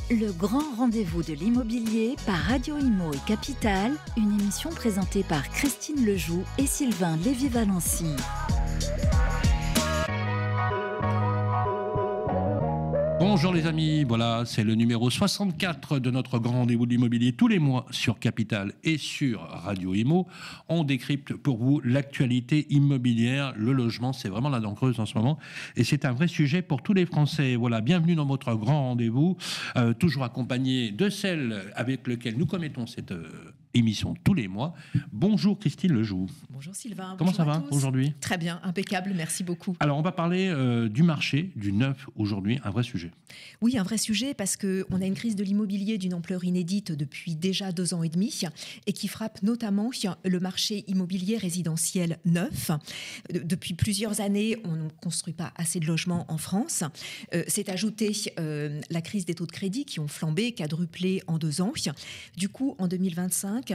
Le grand rendez-vous de l'immobilier par Radio Imo et Capital, une émission présentée par Christine Lejoux et Sylvain Lévy-Valency. Bonjour les amis, voilà, c'est le numéro 64 de notre grand rendez-vous de l'immobilier tous les mois sur Capital et sur Radio Imo. On décrypte pour vous l'actualité immobilière, le logement, c'est vraiment la dent creuse en ce moment et c'est un vrai sujet pour tous les Français. Voilà, bienvenue dans votre grand rendez-vous, toujours accompagné de celle avec laquelle nous commettons cette émission tous les mois. Bonjour Christine Lejoux. Bonjour Sylvain. Comment bonjour ça va aujourd'hui ? Très bien, impeccable, merci beaucoup. Alors on va parler du marché, du neuf aujourd'hui, un vrai sujet. Oui, un vrai sujet parce qu'on a une crise de l'immobilier d'une ampleur inédite depuis déjà 2 ans et demi et qui frappe notamment le marché immobilier résidentiel neuf. Depuis plusieurs années, on ne construit pas assez de logements en France. C'est ajouté la crise des taux de crédit qui ont flambé, quadruplé en 2 ans. Du coup, en 2025,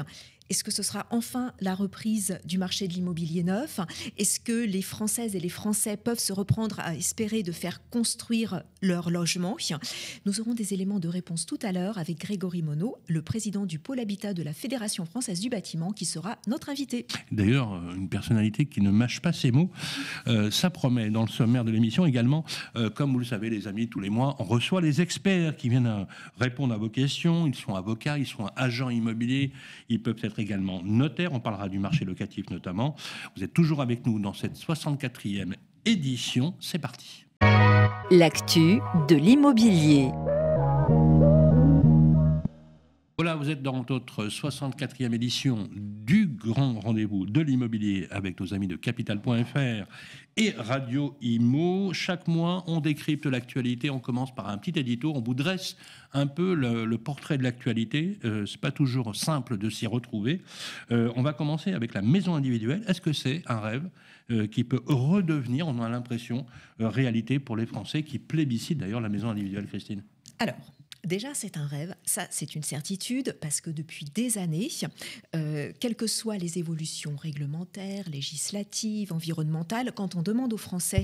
est-ce que ce sera enfin la reprise du marché de l'immobilier neuf ? Est-ce que les Françaises et les Français peuvent se reprendre à espérer de faire construire leur logement ? Nous aurons des éléments de réponse tout à l'heure avec Grégory Monod, le président du pôle habitat de la Fédération française du bâtiment, qui sera notre invité. D'ailleurs, une personnalité qui ne mâche pas ses mots. Ça promet dans le sommaire de l'émission également. Comme vous le savez, les amis, tous les mois, on reçoit les experts qui viennent répondre à vos questions. Ils sont avocats, ils sont agents immobiliers, ils peuvent être également notaires. On parlera du marché locatif notamment. Vous êtes toujours avec nous dans cette 64e édition. C'est parti. L'actu de l'immobilier. Voilà, vous êtes dans notre 64e édition du grand rendez-vous de l'immobilier avec nos amis de Capital.fr et Radio Imo. Chaque mois, on décrypte l'actualité. On commence par un petit édito. On vous dresse un peu le portrait de l'actualité. C'est pas toujours simple de s'y retrouver. On va commencer avec la maison individuelle. Est-ce que c'est un rêve qui peut redevenir, on a l'impression, réalité pour les Français qui plébiscitent d'ailleurs la maison individuelle, Christine ? Alors, déjà, c'est un rêve, ça c'est une certitude, parce que depuis des années, quelles que soient les évolutions réglementaires, législatives, environnementales, quand on demande aux Français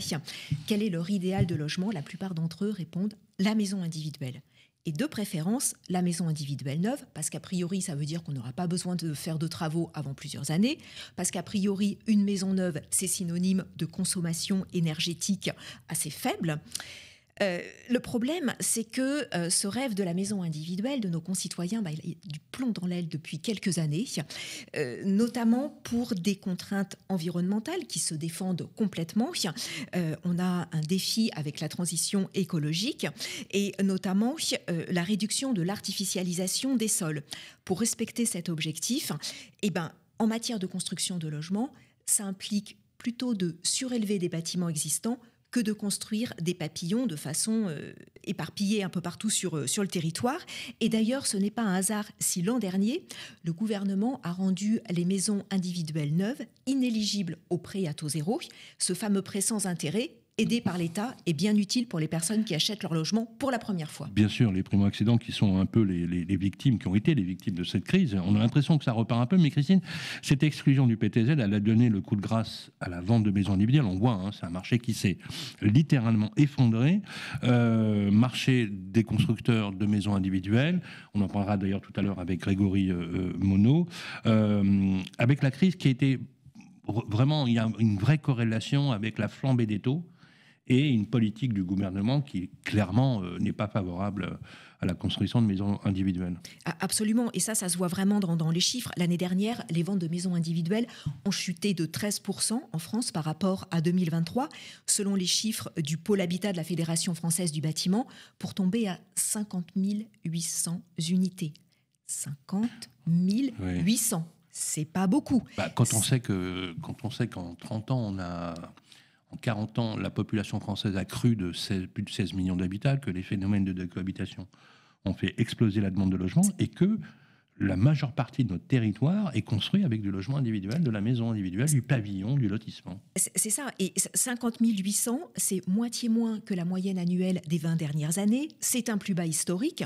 quel est leur idéal de logement, la plupart d'entre eux répondent la maison individuelle. Et de préférence, la maison individuelle neuve, parce qu'a priori, ça veut dire qu'on n'aura pas besoin de faire de travaux avant plusieurs années, parce qu'a priori, une maison neuve, c'est synonyme de consommation énergétique assez faible. Le problème, c'est que ce rêve de la maison individuelle de nos concitoyens, il a du plomb dans l'aile depuis quelques années, notamment pour des contraintes environnementales qui se défendent complètement. On a un défi avec la transition écologique et notamment la réduction de l'artificialisation des sols. Pour respecter cet objectif, en matière de construction de logements, ça implique plutôt de surélever des bâtiments existants que de construire des pavillons de façon éparpillée un peu partout sur le territoire. Et d'ailleurs, ce n'est pas un hasard si l'an dernier, le gouvernement a rendu les maisons individuelles neuves inéligibles au prêt à taux zéro. Ce fameux prêt sans intérêt, aidé par l'État, est bien utile pour les personnes qui achètent leur logement pour la première fois. Bien sûr, les primo-accédants qui sont un peu les victimes, qui ont été les victimes de cette crise, on a l'impression que ça repart un peu, mais Christine, cette exclusion du PTZ, elle a donné le coup de grâce à la vente de maisons individuelles. On voit, c'est un marché qui s'est littéralement effondré. Marché des constructeurs de maisons individuelles, on en parlera d'ailleurs tout à l'heure avec Grégory Monod, avec la crise qui a été vraiment, il y a une vraie corrélation avec la flambée des taux et une politique du gouvernement qui, clairement, n'est pas favorable à la construction de maisons individuelles. Absolument, et ça se voit vraiment dans les chiffres. L'année dernière, les ventes de maisons individuelles ont chuté de 13% en France par rapport à 2023, selon les chiffres du pôle habitat de la Fédération française du bâtiment, pour tomber à 50 800 unités. 50 800, c'est pas beaucoup. Quand on sait qu'en 30 ans, en 40 ans, la population française a cru de plus de 16 millions d'habitants, que les phénomènes de décohabitation ont fait exploser la demande de logement et que la majeure partie de notre territoire est construit avec du logement individuel, de la maison individuelle, du pavillon, du lotissement. C'est ça. Et 50 800, c'est moitié moins que la moyenne annuelle des 20 dernières années. C'est un plus bas historique.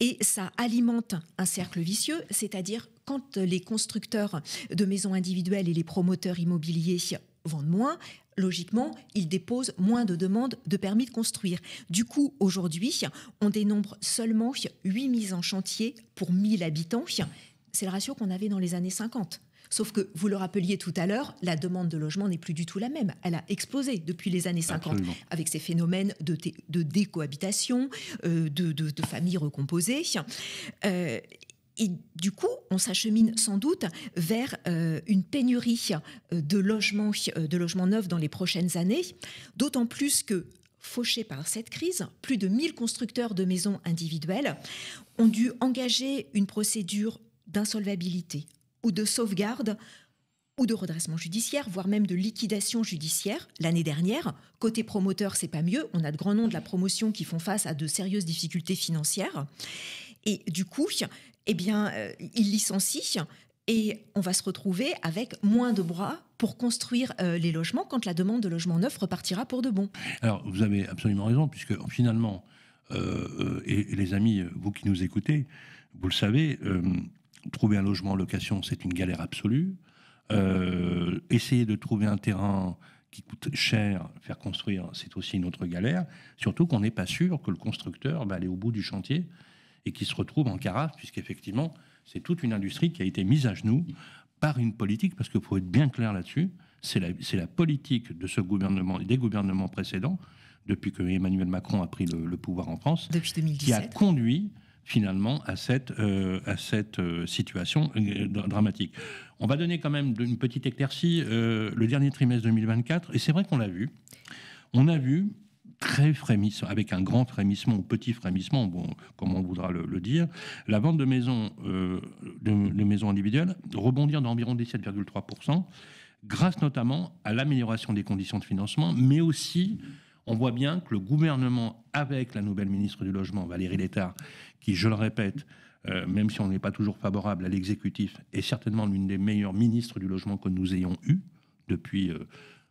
Et ça alimente un cercle vicieux, c'est-à-dire quand les constructeurs de maisons individuelles et les promoteurs immobiliers vendent moins, logiquement, ils déposent moins de demandes de permis de construire. Du coup, aujourd'hui, on dénombre seulement 8 mises en chantier pour 1000 habitants. C'est le ratio qu'on avait dans les années 50. Sauf que, vous le rappeliez tout à l'heure, la demande de logement n'est plus du tout la même. Elle a explosé depuis les années 50, Absolument. Avec ces phénomènes de décohabitation, de familles recomposées. Et du coup, on s'achemine sans doute vers une pénurie de logements neufs dans les prochaines années, d'autant plus que, fauchés par cette crise, plus de 1000 constructeurs de maisons individuelles ont dû engager une procédure d'insolvabilité ou de sauvegarde ou de redressement judiciaire, voire même de liquidation judiciaire l'année dernière. Côté promoteur, c'est pas mieux. On a de grands noms de la promotion qui font face à de sérieuses difficultés financières. Et du coup, ils licencient et on va se retrouver avec moins de bras pour construire les logements quand la demande de logements neufs repartira pour de bon. Alors, vous avez absolument raison, puisque finalement, et les amis, vous qui nous écoutez, vous le savez, trouver un logement en location, c'est une galère absolue. Essayer de trouver un terrain qui coûte cher, faire construire, c'est aussi une autre galère. Surtout qu'on n'est pas sûr que le constructeur va aller au bout du chantier et qu'il se retrouve en carafe, puisqu'effectivement, c'est toute une industrie qui a été mise à genoux par une politique, parce qu'il faut être bien clair là-dessus, c'est la politique de ce gouvernement et des gouvernements précédents, depuis que Emmanuel Macron a pris le pouvoir en France, depuis 2017, qui a conduit finalement à cette situation dramatique. On va donner quand même une petite éclaircie, le dernier trimestre 2024, et c'est vrai qu'on l'a vu. On a vu très frémissant, avec un grand frémissement ou petit frémissement, bon, comme on voudra le dire, la vente de maisons, de maisons individuelles rebondir d'environ 17,3%, grâce notamment à l'amélioration des conditions de financement, mais aussi, on voit bien que le gouvernement, avec la nouvelle ministre du Logement, Valérie Létard, qui, je le répète, même si on n'est pas toujours favorable à l'exécutif, est certainement l'une des meilleures ministres du Logement que nous ayons eues depuis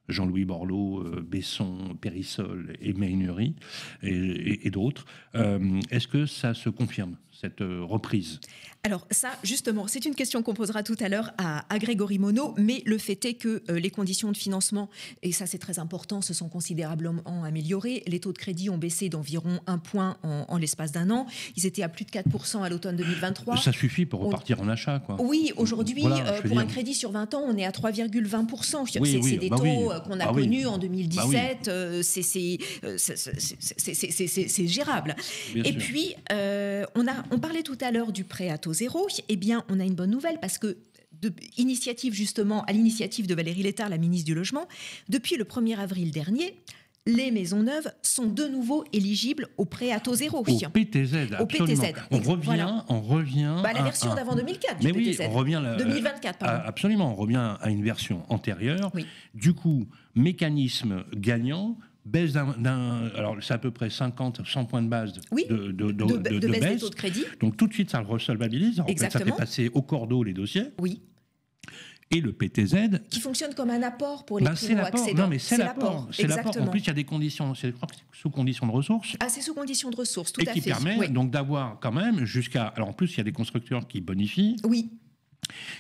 Jean-Louis Borloo, Besson, Périssol et Meignery et d'autres. Est-ce que ça se confirme, cette reprise ? Alors ça, justement, c'est une question qu'on posera tout à l'heure à Grégory Monod, mais le fait est que les conditions de financement, et ça c'est très important, se sont considérablement améliorées. Les taux de crédit ont baissé d'environ 1 point en l'espace d'un an. Ils étaient à plus de 4% à l'automne 2023. Ça suffit pour repartir en achat, quoi. Oui, aujourd'hui, voilà, pour un crédit sur 20 ans, on est à 3,20%. C'est des taux qu'on a connus en 2017. C'est gérable. Bien et sûr. puis, on parlait tout à l'heure du prêt à taux zéro. Eh bien, on a une bonne nouvelle parce que à l'initiative de Valérie Létard, la ministre du Logement, depuis le 1er avril dernier, les maisons neuves sont de nouveau éligibles au prêt à taux zéro. Au PTZ, absolument. Au PTZ. On revient la version d'avant 2004 du mais PTZ. Oui, on revient 2024, pardon. Absolument, on revient à une version antérieure. Oui. Du coup, mécanisme gagnant, baisse alors c'est à peu près 50-100 points de base de baisse des taux de crédit. Donc tout de suite, ça le resolvabilise. En fait, ça fait passer au cordeau les dossiers. Oui. Et le PTZ... Qui fonctionne comme un apport pour les primo-accédants. Non, mais c'est l'apport. C'est l'apport. En plus, il y a des conditions, je crois que c'est sous conditions de ressources. Ah, c'est sous conditions de ressources, tout à fait. Et qui permet donc d'avoir quand même jusqu'à... Alors en plus, il y a des constructeurs qui bonifient. Oui.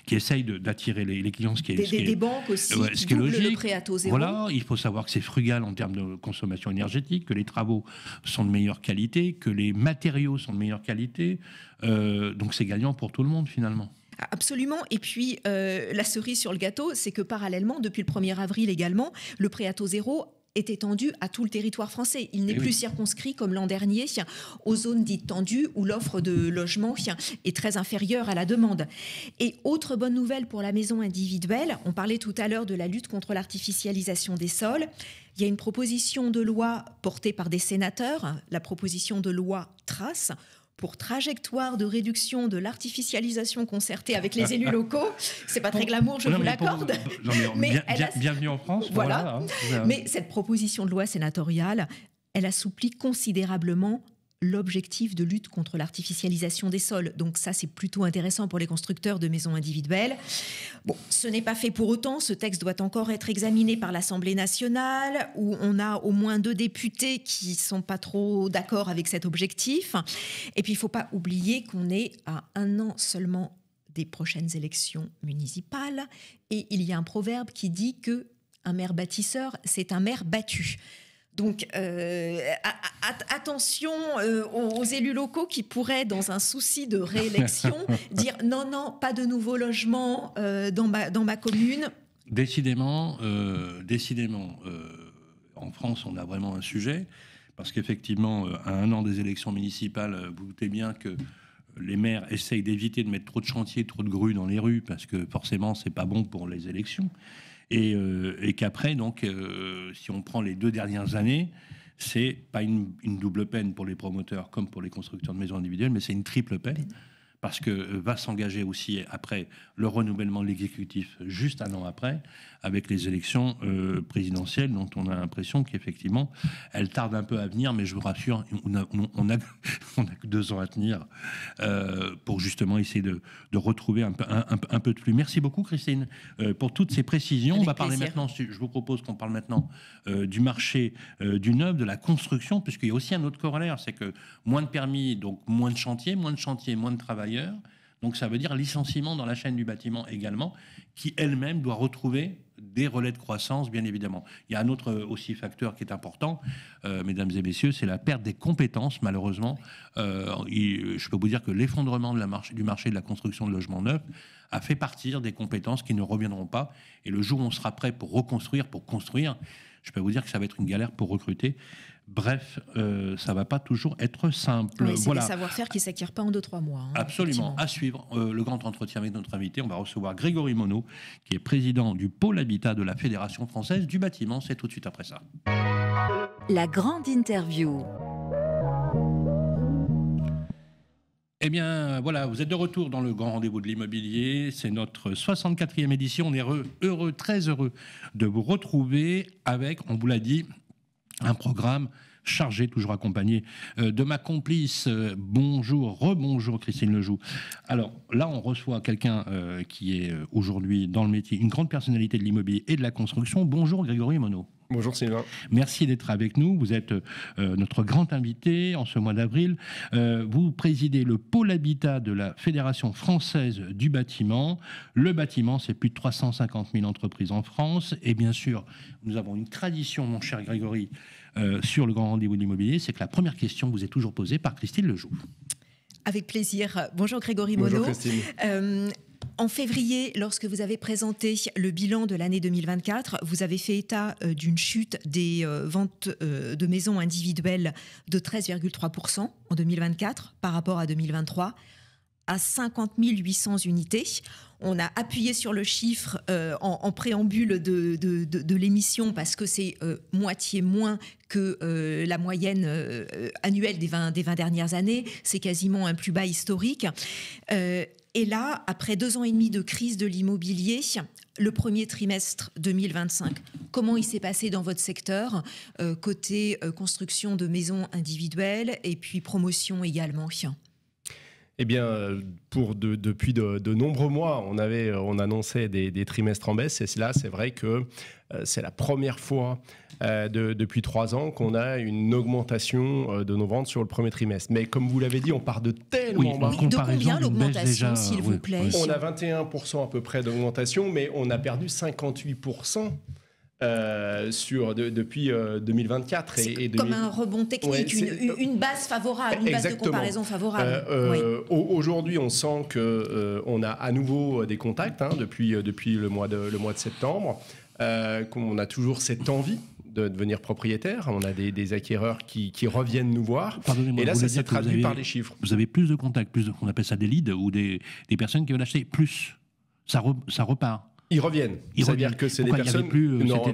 Qui essayent d'attirer les clients, ce qui est des banques aussi, qui doublent le prêt à taux zéro. Voilà, il faut savoir que c'est frugal en termes de consommation énergétique, que les travaux sont de meilleure qualité, que les matériaux sont de meilleure qualité. Donc c'est gagnant pour tout le monde finalement. Absolument. Et puis, la cerise sur le gâteau, c'est que parallèlement, depuis le 1er avril également, le prêt à taux zéro est étendu à tout le territoire français. Il n'est plus circonscrit, comme l'an dernier, aux zones dites tendues où l'offre de logement est très inférieure à la demande. Et autre bonne nouvelle pour la maison individuelle, on parlait tout à l'heure de la lutte contre l'artificialisation des sols. Il y a une proposition de loi portée par des sénateurs, la proposition de loi Trace, pour trajectoire de réduction de l'artificialisation concertée avec les élus locaux. C'est pas très glamour, je vous l'accorde. Bienvenue en France. Voilà. Mais cette proposition de loi sénatoriale, elle assouplit considérablement l'objectif de lutte contre l'artificialisation des sols. Donc ça, c'est plutôt intéressant pour les constructeurs de maisons individuelles. Bon, ce n'est pas fait pour autant. Ce texte doit encore être examiné par l'Assemblée nationale, où on a au moins 2 députés qui sont pas trop d'accord avec cet objectif. Et puis, il faut pas oublier qu'on est à 1 an seulement des prochaines élections municipales. Et il y a un proverbe qui dit que un maire bâtisseur, c'est un maire battu. Donc, attention aux élus locaux qui pourraient, dans un souci de réélection, dire non, pas de nouveaux logements dans ma commune. Décidément, en France, on a vraiment un sujet, parce qu'effectivement, à un an des élections municipales, vous doutez bien que les maires essayent d'éviter de mettre trop de chantiers, trop de grues dans les rues, parce que forcément, c'est pas bon pour les élections. Et qu'après, donc, si on prend les 2 dernières années, c'est pas une double peine pour les promoteurs comme pour les constructeurs de maisons individuelles, mais c'est une triple peine. Parce que va s'engager aussi après le renouvellement de l'exécutif juste un an après, avec les élections présidentielles, dont on a l'impression qu'effectivement, elles tardent un peu à venir, mais je vous rassure, on a que 2 ans à tenir pour justement essayer de retrouver un peu de flux. Merci beaucoup, Christine, pour toutes ces précisions. Avec on va parler plaisir. maintenant, je vous propose qu'on parle maintenant du marché du neuf, de la construction, puisqu'il y a aussi un autre corollaire, c'est que moins de permis, donc moins de chantiers, moins de travailleurs. Donc ça veut dire licenciement dans la chaîne du bâtiment également, qui elle-même doit retrouver des relais de croissance, bien évidemment. Il y a un autre aussi facteur qui est important, mesdames et messieurs, c'est la perte des compétences, malheureusement. Je peux vous dire que l'effondrement du marché de la construction de logements neufs a fait partir des compétences qui ne reviendront pas. Et le jour où on sera prêt pour reconstruire, pour construire, je peux vous dire que ça va être une galère pour recruter. Bref, ça ne va pas toujours être simple. Oui, c'est des savoir-faire qui ne s'acquièrent pas en 2-3 mois. Absolument. À suivre le grand entretien avec notre invité. On va recevoir Grégory Monod, qui est président du pôle habitat de la Fédération française du bâtiment. C'est tout de suite après ça. La grande interview. Eh bien, voilà, vous êtes de retour dans le grand rendez-vous de l'immobilier. C'est notre 64e édition. On est très heureux de vous retrouver avec, on vous l'a dit, un programme chargé, toujours accompagné de ma complice. Rebonjour Christine Lejoux. Alors là, on reçoit quelqu'un qui est aujourd'hui dans le métier, une grande personnalité de l'immobilier et de la construction. Bonjour Grégory Monod. Bonjour Sylvain. Merci d'être avec nous. Vous êtes notre grand invité en ce mois d'avril. Vous présidez le pôle habitat de la Fédération française du bâtiment. Le bâtiment, c'est plus de 350 000 entreprises en France. Et bien sûr, nous avons une tradition, mon cher Grégory, sur le grand rendez-vous de l'immobilier. C'est que la première question vous est toujours posée par Christine Lejoux. Avec plaisir. Bonjour Grégory Monod. Bonjour Christine. En février, lorsque vous avez présenté le bilan de l'année 2024, vous avez fait état d'une chute des ventes de maisons individuelles de 13,3% en 2024 par rapport à 2023, à 50 800 unités. On a appuyé sur le chiffre en préambule de l'émission parce que c'est moitié moins que la moyenne annuelle des 20 dernières années. C'est quasiment un plus bas historique. Et là, après 2 ans et demi de crise de l'immobilier, le premier trimestre 2025, comment il s'est passé dans votre secteur, côté construction de maisons individuelles et puis promotion également? Eh bien, depuis de nombreux mois, on annonçait des trimestres en baisse. Et là, c'est vrai que c'est la première fois depuis 3 ans qu'on a une augmentation de nos ventes sur le premier trimestre. Mais comme vous l'avez dit, on part de tellement bas. De combien l'augmentation, s'il vous plaît? On a 21% à peu près d'augmentation, mais on a perdu 58%. Depuis 2024. C'est comme un rebond technique, une base favorable, une base de comparaison favorable. Aujourd'hui, on sent qu'on a à nouveau des contacts depuis le mois de septembre, qu'on a toujours cette envie de devenir propriétaire. On a des acquéreurs qui reviennent nous voir. Et là, ça s'est traduit par les chiffres. Vous avez plus de contacts, on appelle ça des leads, ou des personnes qui veulent acheter plus. Ça repart. Ils reviennent. C'est-à-dire que c'est des personnes...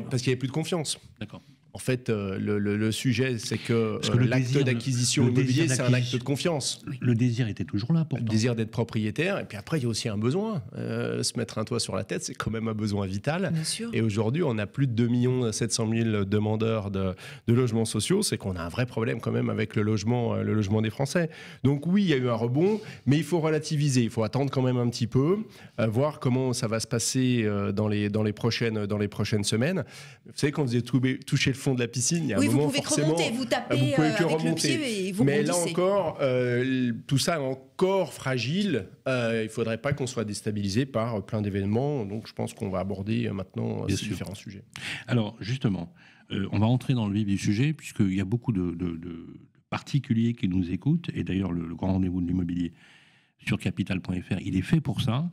parce qu'il n'y avait plus de confiance. D'accord. En fait, le sujet, c'est que l'acte d'acquisition immobilier, c'est un acte de confiance. Le désir était toujours là, pourtant. Le désir d'être propriétaire. Et puis après, il y a aussi un besoin. Se mettre un toit sur la tête, c'est quand même un besoin vital. Bien sûr. Et aujourd'hui, on a plus de 2 700 000 demandeurs de logements sociaux. C'est qu'on a un vrai problème quand même avec le logement des Français. Donc oui, il y a eu un rebond, mais il faut relativiser. Il faut attendre quand même un petit peu, voir comment ça va se passer dans les prochaines semaines. Vous savez, quand vous avez touché le fond de la piscine, il y a un oui, moment, vous pouvez forcément, remonter, vous tapez vous pouvez que avec remonter. le pied et vous Mais rebondissez. là encore, tout ça est encore fragile. Il ne faudrait pas qu'on soit déstabilisé par plein d'événements. Donc je pense qu'on va aborder maintenant ces différents sujets. Alors justement, on va entrer dans le vif du sujet, puisqu'il y a beaucoup de particuliers qui nous écoutent, et d'ailleurs le grand rendez-vous de l'immobilier sur capital.fr, il est fait pour ça.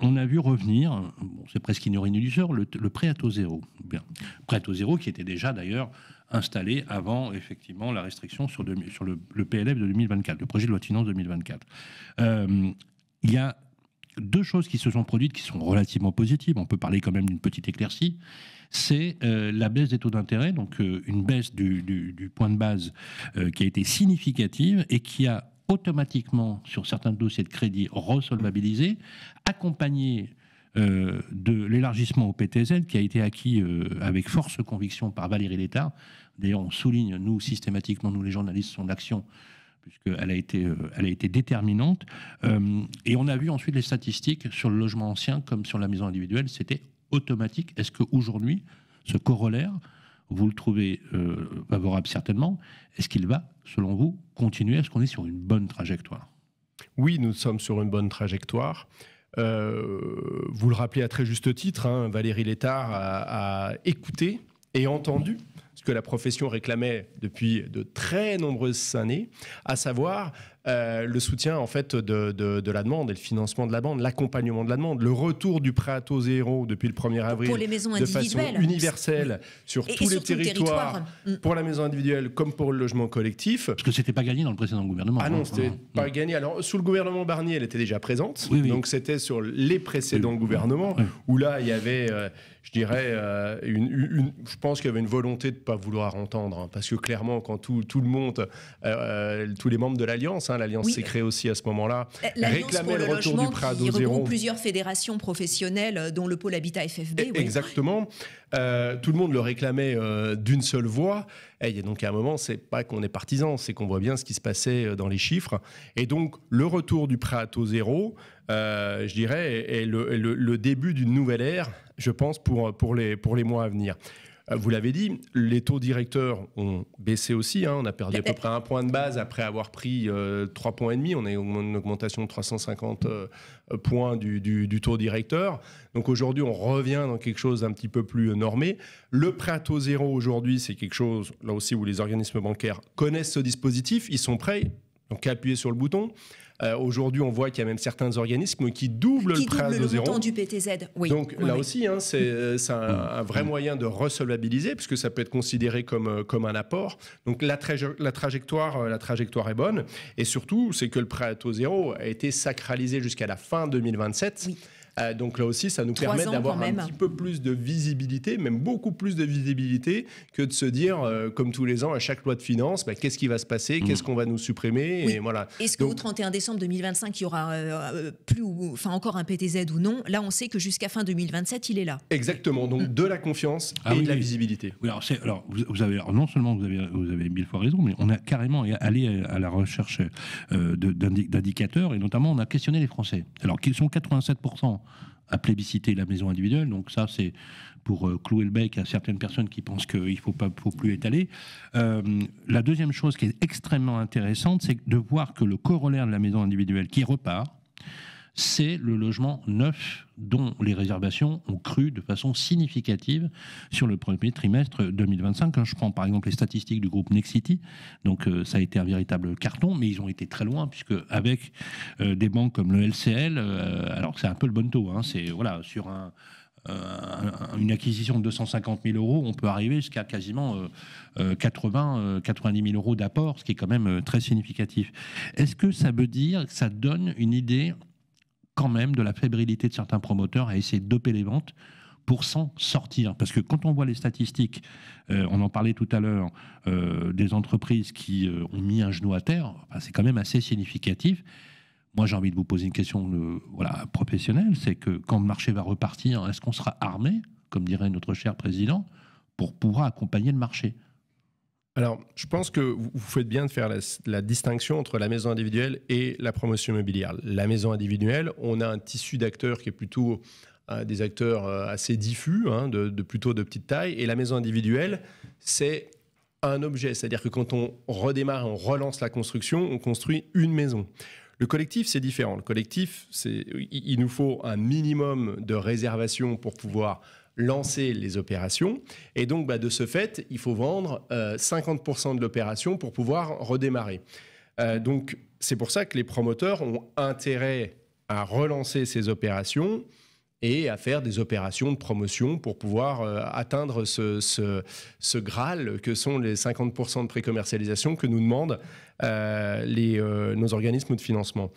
On a vu revenir, c'est presque ignoré du sort, le prêt à taux zéro. Bien. Prêt à taux zéro qui était déjà d'ailleurs installé avant effectivement la restriction sur le PLF de 2024, le projet de loi de finances 2024. Il y a deux choses qui se sont produites qui sont relativement positives. On peut parler quand même d'une petite éclaircie. C'est la baisse des taux d'intérêt, donc une baisse du point de base qui a été significative et qui a automatiquement, sur certains dossiers de crédit resolvabilisés, accompagné de l'élargissement au PTZ qui a été acquis avec force conviction par Valérie Létard. D'ailleurs, on souligne, nous, systématiquement, nous les journalistes, son action, puisqu'elle a été déterminante. Et on a vu ensuite les statistiques sur le logement ancien comme sur la maison individuelle, c'était automatique. Est-ce qu'aujourd'hui, ce corollaire, vous le trouvez favorable certainement, est-ce qu'il va, selon vous, continuer? Est-ce qu'on est sur une bonne trajectoire? Oui, nous sommes sur une bonne trajectoire. Vous le rappelez à très juste titre, hein, Valérie Létard a écouté et entendu ce que la profession réclamait depuis de très nombreuses années, à savoir le soutien en fait de la demande et le financement de la demande, l'accompagnement de la demande, le retour du prêt à taux zéro depuis le 1er avril pour les maisons de façon universelle sur tous les territoires, pour la maison individuelle comme pour le logement collectif. Parce que c'était pas gagné dans le précédent gouvernement. Ah non, c'était pas gagné. Alors sous le gouvernement Barnier, elle était déjà présente, donc c'était sur les précédents gouvernements où là il y avait, je dirais, je pense qu'il y avait une volonté de ne pas vouloir entendre, hein, parce que clairement quand tout le monde, tous les membres de l'Alliance, l'Alliance s'est créée aussi à ce moment-là, réclamait le retour du prêt à taux zéro. Il regroupe plusieurs fédérations professionnelles, dont le pôle Habitat FFB. Exactement. Tout le monde le réclamait d'une seule voix. Et donc à un moment, c'est pas qu'on est partisans, c'est qu'on voit bien ce qui se passait dans les chiffres. Et donc le retour du prêt à taux zéro, je dirais, est le début d'une nouvelle ère, je pense, pour les mois à venir. Vous l'avez dit, les taux directeurs ont baissé aussi. On a perdu à peu près 1 point de base après avoir pris 3,5 points. On a une augmentation de 350 points du taux directeur. Donc aujourd'hui, on revient dans quelque chose d'un petit peu plus normé. Le prêt à taux zéro aujourd'hui, c'est quelque chose, là aussi, où les organismes bancaires connaissent ce dispositif. Ils sont prêts, donc à appuyer sur le bouton. Aujourd'hui, on voit qu'il y a même certains organismes qui doublent le prêt à taux zéro. Le montant du PTZ. Oui. Donc là aussi, c'est un vrai moyen de resolvabiliser, puisque ça peut être considéré comme un apport. Donc la trajectoire est bonne. Et surtout, c'est que le prêt à taux zéro a été sacralisé jusqu'à la fin 2027. Oui. Donc là aussi, ça nous permet d'avoir un petit peu plus de visibilité, même beaucoup plus de visibilité, que de se dire, comme tous les ans, à chaque loi de finances, qu'est-ce qui va se passer, qu'est-ce qu'on va nous supprimer, et voilà. Est-ce qu'au 31 décembre 2025, il y aura encore un PTZ ou non? Là, on sait que jusqu'à fin 2027, il est là. Exactement, donc de la confiance et de la visibilité. Oui, alors vous avez, non seulement vous avez 1000 fois raison, mais on a carrément allé à la recherche d'indicateurs, et notamment on a questionné les Français. Alors qu'ils sont 87% à plébisciter la maison individuelle, donc ça c'est pour clouer le bec à certaines personnes qui pensent qu'il ne faut plus étaler. La deuxième chose qui est extrêmement intéressante, c'est de voir que le corollaire de la maison individuelle qui repart, c'est le logement neuf dont les réservations ont cru de façon significative sur le premier trimestre 2025. Quand je prends par exemple les statistiques du groupe Nexity, donc ça a été un véritable carton, mais ils ont été très loin, puisque avec des banques comme le LCL, alors c'est un peu le bon taux, c'est voilà, sur une acquisition de 250 000 euros, on peut arriver jusqu'à quasiment 90 000 euros d'apport, ce qui est quand même très significatif. Est-ce que ça veut dire que ça donne une idée quand même de la fébrilité de certains promoteurs à essayer de doper les ventes pour s'en sortir? Parce que quand on voit les statistiques, on en parlait tout à l'heure, des entreprises qui ont mis un genou à terre, c'est quand même assez significatif. Moi, j'ai envie de vous poser une question professionnelle, c'est que quand le marché va repartir, est-ce qu'on sera armé, comme dirait notre cher président, pour pouvoir accompagner le marché? Alors, je pense que vous faites bien de faire la distinction entre la maison individuelle et la promotion immobilière. La maison individuelle, on a un tissu d'acteurs qui est plutôt des acteurs assez diffus, plutôt de petite taille. Et la maison individuelle, c'est un objet. C'est-à-dire que quand on redémarre, on relance la construction, on construit une maison. Le collectif, c'est différent. Le collectif, il nous faut un minimum de réservation pour pouvoir lancer les opérations. Et donc, de ce fait, il faut vendre 50% de l'opération pour pouvoir redémarrer. Donc, c'est pour ça que les promoteurs ont intérêt à relancer ces opérations et à faire des opérations de promotion pour pouvoir atteindre ce Graal que sont les 50% de précommercialisation que nous demandent nos organismes de financement.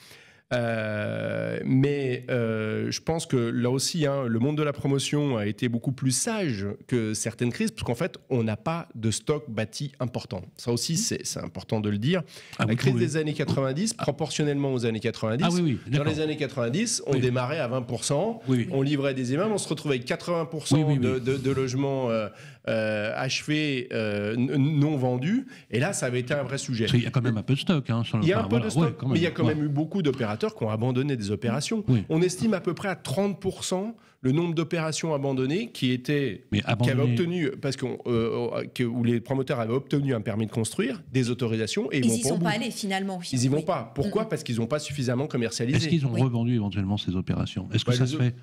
Mais je pense que là aussi, le monde de la promotion a été beaucoup plus sage que certaines crises, parce qu'en fait, on n'a pas de stock bâti important. Ça aussi, c'est important de le dire. La crise des années 90, proportionnellement aux années 90, dans les années 90, on démarrait à 20%, on livrait des immeubles, on se retrouvait avec 80% de logements achevés, non vendus, et là, ça avait été un vrai sujet. Il y a quand même un peu de stock. Il y a un peu de stock, mais il y a quand même eu beaucoup d'opérateurs qui ont abandonné des opérations. On estime à peu près à 30% le nombre d'opérations abandonnées qui avaient obtenu, parce où les promoteurs avaient obtenu un permis de construire, des autorisations, et ils n'y sont pas allés finalement. Ils n'y vont pas. Pourquoi ? Parce qu'ils n'ont pas suffisamment commercialisé. Est-ce qu'ils ont revendu éventuellement ces opérations ? Est-ce que ça se fait ?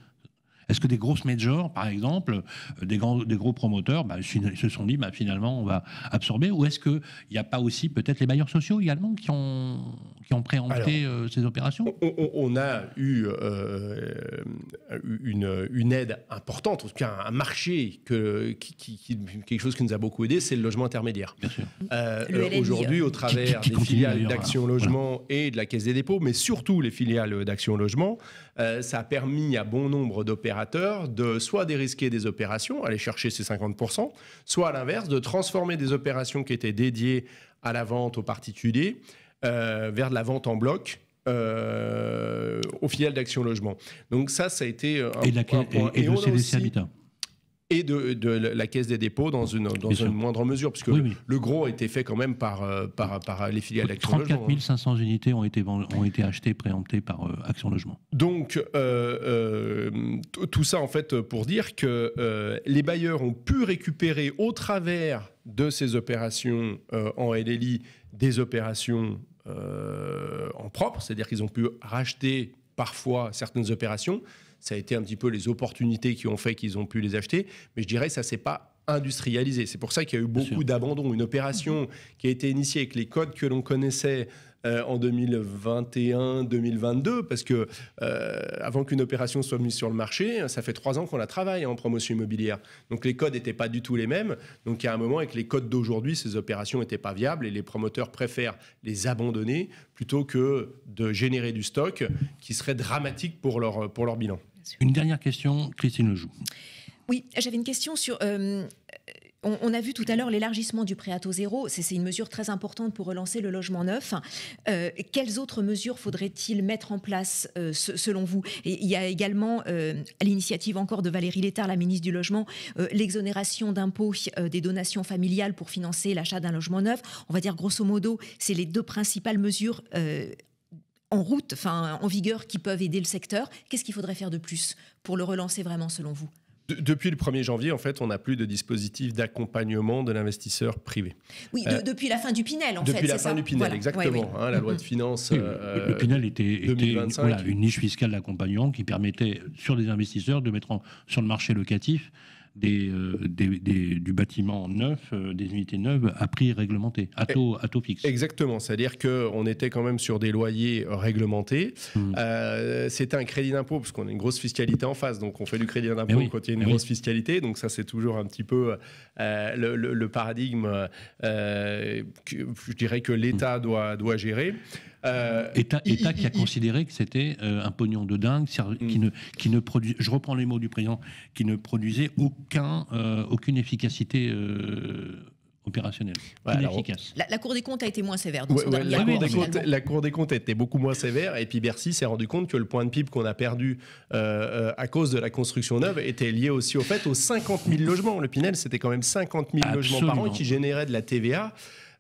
Est-ce que des grosses majors, par exemple, des gros promoteurs, se sont dit finalement on va absorber, ou est-ce qu'il n'y a pas aussi peut-être les bailleurs sociaux également qui ont préempté ces opérations ? On a eu une aide importante, en tout cas un marché, quelque chose qui nous a beaucoup aidé, c'est le logement intermédiaire. Bien sûr. Aujourd'hui, au travers des filiales d'Action Logement et de la Caisse des dépôts, mais surtout les filiales d'Action Logement, ça a permis à bon nombre d'opérateurs de soit dérisquer des opérations, aller chercher ces 50%, soit à l'inverse, de transformer des opérations qui étaient dédiées à la vente aux particuliers vers de la vente en bloc aux filiales d'Action Logement. Donc ça a été un point. Et de CDC Habitat. Et de la Caisse des dépôts dans une moindre mesure, puisque le gros a été fait quand même par les filiales d'Action Logement. 34 500 unités ont été achetées, préemptées par Action Logement. Donc, tout ça, en fait, pour dire que les bailleurs ont pu récupérer au travers de ces opérations en LLI des opérations en propre, c'est-à-dire qu'ils ont pu racheter parfois certaines opérations. Ça a été un petit peu les opportunités qui ont fait qu'ils ont pu les acheter. Mais je dirais que ça ne s'est pas industrialisé. C'est pour ça qu'il y a eu beaucoup d'abandon. Une opération qui a été initiée avec les codes que l'on connaissait en 2021-2022, parce que avant qu'une opération soit mise sur le marché, ça fait 3 ans qu'on la travaille en promotion immobilière. Donc les codes n'étaient pas du tout les mêmes. Donc il y a un moment, avec les codes d'aujourd'hui, ces opérations n'étaient pas viables et les promoteurs préfèrent les abandonner plutôt que de générer du stock qui serait dramatique pour leur bilan. Une dernière question, Christine Lejoux. Oui, j'avais une question sur... On a vu tout à l'heure l'élargissement du prêt à taux zéro. C'est une mesure très importante pour relancer le logement neuf. Quelles autres mesures faudrait-il mettre en place selon vous ? Et il y a également, à l'initiative encore de Valérie Létard, la ministre du Logement, l'exonération d'impôts des donations familiales pour financer l'achat d'un logement neuf. On va dire grosso modo, c'est les 2 principales mesures en vigueur qui peuvent aider le secteur. Qu'est-ce qu'il faudrait faire de plus pour le relancer vraiment selon vous ? Depuis le 1er janvier, en fait, on n'a plus de dispositif d'accompagnement de l'investisseur privé. Oui, depuis la fin du Pinel, en fait, depuis la fin du Pinel, voilà. Exactement. La loi de finances le Pinel était une niche fiscale d'accompagnement qui permettait, sur des investisseurs, de mettre sur le marché locatif du bâtiment neuf, des unités neuves à prix réglementé, à taux fixe. Exactement, c'est-à-dire qu'on était quand même sur des loyers réglementés. C'était un crédit d'impôt, parce qu'on a une grosse fiscalité en face, donc on fait du crédit d'impôt quand il y a une grosse fiscalité, donc ça c'est toujours un petit peu le paradigme que je dirais que l'État doit gérer. État qui a considéré que c'était un pognon de dingue, qui ne produit, je reprends les mots du président, qui ne produisait aucune efficacité opérationnelle. Inefficace. La Cour des comptes a été moins sévère. La Cour des comptes a été beaucoup moins sévère, et puis Bercy s'est rendu compte que le point de PIB qu'on a perdu à cause de la construction neuve était lié aussi aux 50 000 logements. Le Pinel, c'était quand même 50 000 logements par an qui généraient de la TVA.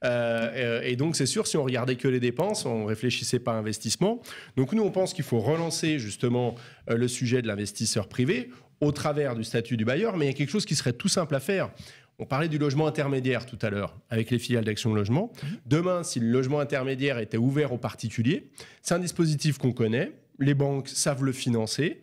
Et donc, c'est sûr, si on regardait que les dépenses, on ne réfléchissait pas à investissement. Donc, nous, on pense qu'il faut relancer justement le sujet de l'investisseur privé au travers du statut du bailleur, mais il y a quelque chose qui serait tout simple à faire. On parlait du logement intermédiaire tout à l'heure avec les filiales d'Action Logement. Demain, si le logement intermédiaire était ouvert aux particuliers, c'est un dispositif qu'on connaît. Les banques savent le financer.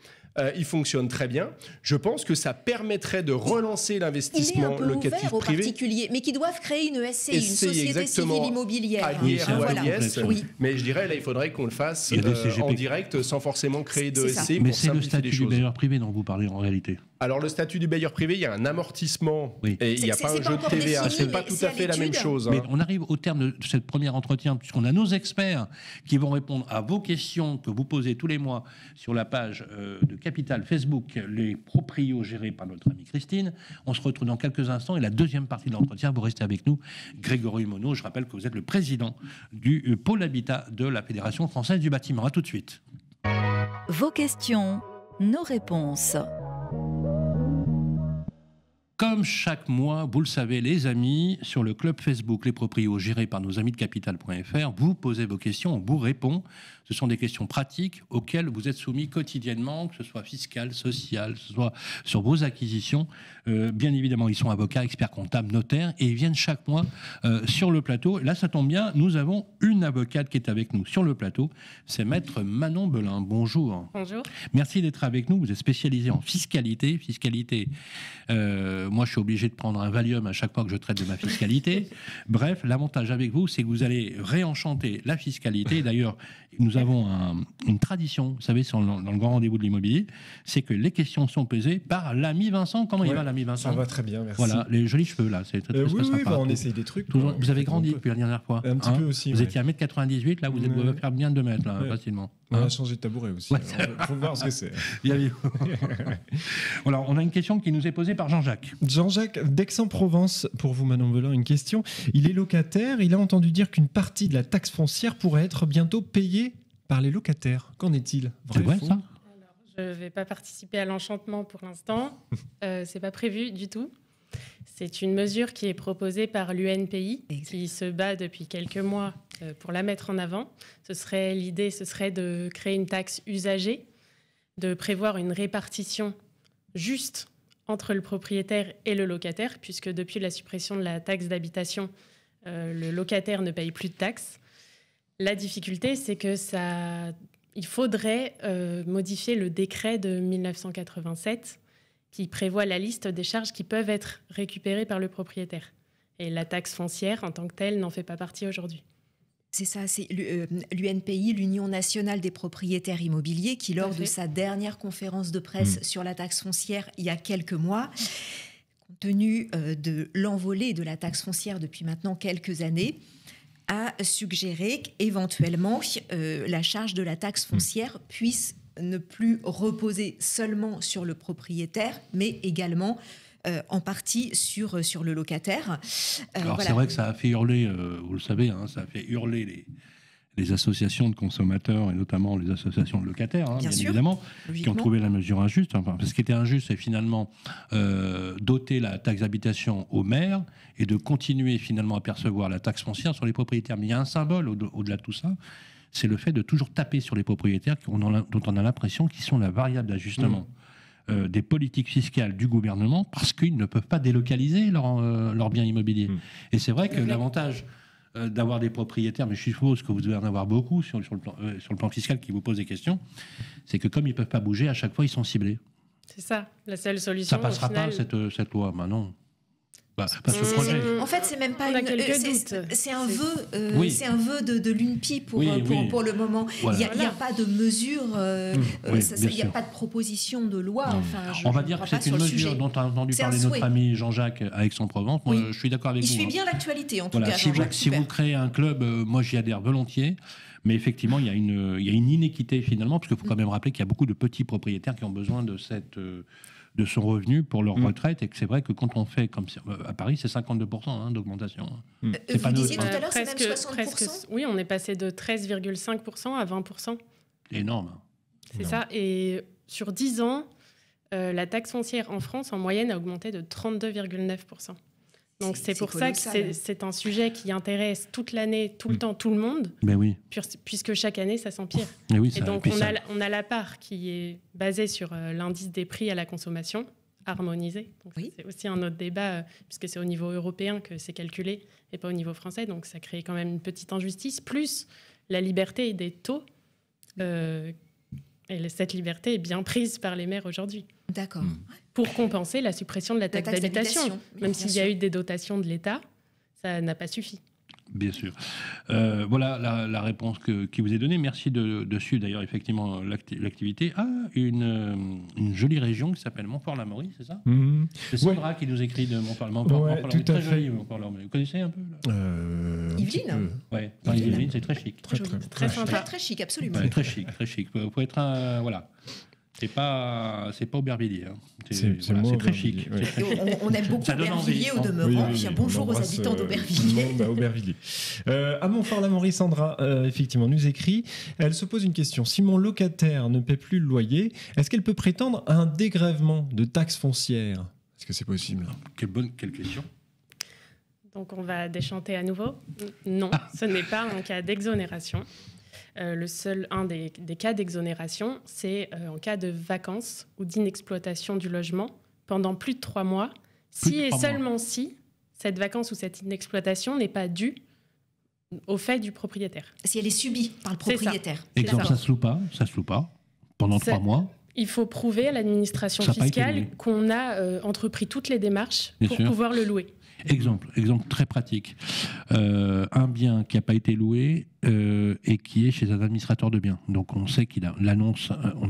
Il fonctionne très bien. Je pense que ça permettrait de relancer l'investissement locatif ouvert aux privé. Particuliers, mais qui doivent créer une SCI, une société civile immobilière. Oui. Mais je dirais, là, il faudrait qu'on le fasse en direct sans forcément créer de SCI. Mais c'est le statut du bailleur privé dont vous parlez en réalité. Alors, le statut du bailleur privé, il y a un amortissement et il n'y a pas un jeu de TVA. C'est pas tout à fait la même chose. Mais on arrive au terme de ce premier entretien, puisqu'on a nos experts qui vont répondre à vos questions que vous posez tous les mois sur la page de Capital Facebook, les proprios gérés par notre amie Christine. On se retrouve dans quelques instants et la deuxième partie de l'entretien, vous restez avec nous. Grégory Monod, je rappelle que vous êtes le président du pôle habitat de la Fédération française du bâtiment. À tout de suite. Vos questions, nos réponses. Comme chaque mois, vous le savez les amis, sur le club Facebook Les Proprios géré par nos amis de Capital.fr, vous posez vos questions, on vous répond. Ce sont des questions pratiques auxquelles vous êtes soumis quotidiennement, que ce soit fiscal, social, que ce soit sur vos acquisitions. Bien évidemment, ils sont avocats, experts comptables, notaires, et ils viennent chaque mois sur le plateau. Et là, ça tombe bien, nous avons une avocate qui est avec nous sur le plateau, c'est Maître Manon Belin. Bonjour. Bonjour. Merci d'être avec nous. Vous êtes spécialisé en fiscalité. Moi, je suis obligé de prendre un Valium à chaque fois que je traite de ma fiscalité. Bref, l'avantage avec vous, c'est que vous allez réenchanter la fiscalité. D'ailleurs, nous avons une tradition, vous savez, dans le grand rendez-vous de l'immobilier, c'est que les questions sont posées par l'ami Vincent. Comment il va, l'ami Vincent? Ça va très bien, merci. Voilà, les jolis cheveux, là, c'est très oui, sympa. on essaye des trucs. Vous avez grandi depuis la dernière fois. Un petit peu aussi. Vous étiez à 1m98, là, vous devez faire bien 2 mètres, là, facilement. On a changé de tabouret aussi. Ouais. Il faut voir ce que c'est. Alors, on a une question qui nous est posée par Jean-Jacques. Jean-Jacques d'Aix-en-Provence, pour vous, Manon Belin, une question. Il est locataire, il a entendu dire qu'une partie de la taxe foncière pourrait être bientôt payée par les locataires. Qu'en est-il? C'est vrai, ça? Alors, je ne vais pas participer à l'enchantement pour l'instant. Ce n'est pas prévu du tout. C'est une mesure qui est proposée par l'UNPI, qui se bat depuis quelques mois pour la mettre en avant. L'idée, ce serait de créer une taxe usagée, de prévoir une répartition juste entre le propriétaire et le locataire, puisque depuis la suppression de la taxe d'habitation, le locataire ne paye plus de taxes. La difficulté, c'est que il faudrait modifier le décret de 1987 qui prévoit la liste des charges qui peuvent être récupérées par le propriétaire. Et la taxe foncière, en tant que telle, n'en fait pas partie aujourd'hui. C'est ça, c'est l'UNPI, l'Union nationale des propriétaires immobiliers, qui, lors de sa dernière conférence de presse sur la taxe foncière il y a quelques mois, compte tenu de l'envolée de la taxe foncière depuis maintenant quelques années, a suggéré qu'éventuellement la charge de la taxe foncière puisse ne plus reposer seulement sur le propriétaire, mais également en partie sur le locataire. Alors voilà. C'est vrai que ça a fait hurler, vous le savez, ça a fait hurler les associations de consommateurs et notamment les associations de locataires, bien évidemment, qui ont trouvé la mesure injuste. Enfin, ce qui était injuste, c'est finalement doter la taxe d'habitation aux maires et de continuer finalement à percevoir la taxe foncière sur les propriétaires. Mais il y a un symbole au-delà de tout ça, c'est le fait de toujours taper sur les propriétaires dont on a l'impression qu'ils sont la variable d'ajustement des politiques fiscales du gouvernement parce qu'ils ne peuvent pas délocaliser leurs biens immobiliers. Et c'est vrai que l'avantage d'avoir des propriétaires, mais je suppose que vous devez en avoir beaucoup sur le plan fiscal qui vous posent des questions, c'est que comme ils ne peuvent pas bouger, à chaque fois ils sont ciblés. C'est ça, la seule solution. Ça ne passera pas cette loi, non. En fait, c'est même pas c'est un vœu, c'est un vœu de l'UNPI pour le moment. Voilà. Il n'y a pas de mesure, il n'y a pas de proposition de loi. Enfin, on va dire que c'est une mesure dont a entendu parler notre ami Jean-Jacques à Aix-en-Provence. Moi, je suis d'accord avec vous. Il suit bien l'actualité, en tout cas. Si vous créez un club, moi j'y adhère volontiers. Mais effectivement, il y a une inéquité finalement, parce qu'il faut quand même rappeler qu'il y a beaucoup de petits propriétaires qui ont besoin de son revenu pour leur retraite, et que c'est vrai que quand on fait comme à Paris, c'est 52% d'augmentation. C'est pas disiez tout à l'heure, c'est même 60%. Oui, on est passé de 13,5% à 20%. Énorme. C'est ça. Et sur 10 ans, la taxe foncière en France, en moyenne, a augmenté de 32,9%. Donc c'est pour ça que c'est un sujet qui intéresse toute l'année, tout le temps, tout le monde, Ben oui. puisque chaque année, ça s'empire. Oui, et donc on a la part qui est basée sur l'indice des prix à la consommation, harmonisé. Donc c'est aussi un autre débat, puisque c'est au niveau européen que c'est calculé, et pas au niveau français. Donc ça crée quand même une petite injustice, plus la liberté des taux. Et cette liberté est bien prise par les maires aujourd'hui. D'accord. Pour compenser la suppression de la taxe d'habitation. Même s'il y a eu des dotations de l'État, ça n'a pas suffi. Bien sûr. Voilà la réponse qui vous est donnée. Merci dessus. D'ailleurs, effectivement, l'activité a une jolie région qui s'appelle Montfort-l'Amaury, c'est ça? C'est Sandra qui nous écrit de Montfort-l'Amaury. Tout à fait. Joli, Montfort-l'Amaury. Vous connaissez un peu Yvelines. Oui, Yvelines, c'est très chic. Très sympa. Très chic, absolument. Ouais, très chic, très chic. Vous pouvez être voilà. C'est pas Aubervilliers. Hein. C'est très chic. Ouais. On aime beaucoup Aubervilliers au demeurant. Bonjour aux habitants d'Aubervilliers. Aubervilliers. À Montfort-l'Amaury, Sandra, effectivement, nous écrit. Elle se pose une question. Si mon locataire ne paie plus le loyer, est-ce qu'elle peut prétendre à un dégrèvement de taxes foncières? Est-ce que c'est possible? Quelle question. Donc on va déchanter à nouveau. Non, ce n'est pas un cas d'exonération. Un des cas d'exonération, c'est en cas de vacances ou d'inexploitation du logement pendant plus de 3 mois, seulement si cette vacance ou cette inexploitation n'est pas due au fait du propriétaire. Si elle est subie par le propriétaire. Exemple, ça se loue pas pendant 3 mois. Il faut prouver à l'administration fiscale qu'on a entrepris toutes les démarches pour pouvoir le louer. Exemple très pratique. Un bien qui n'a pas été loué et qui est chez un administrateur de biens. Donc on sait qu'il a l'annonce, on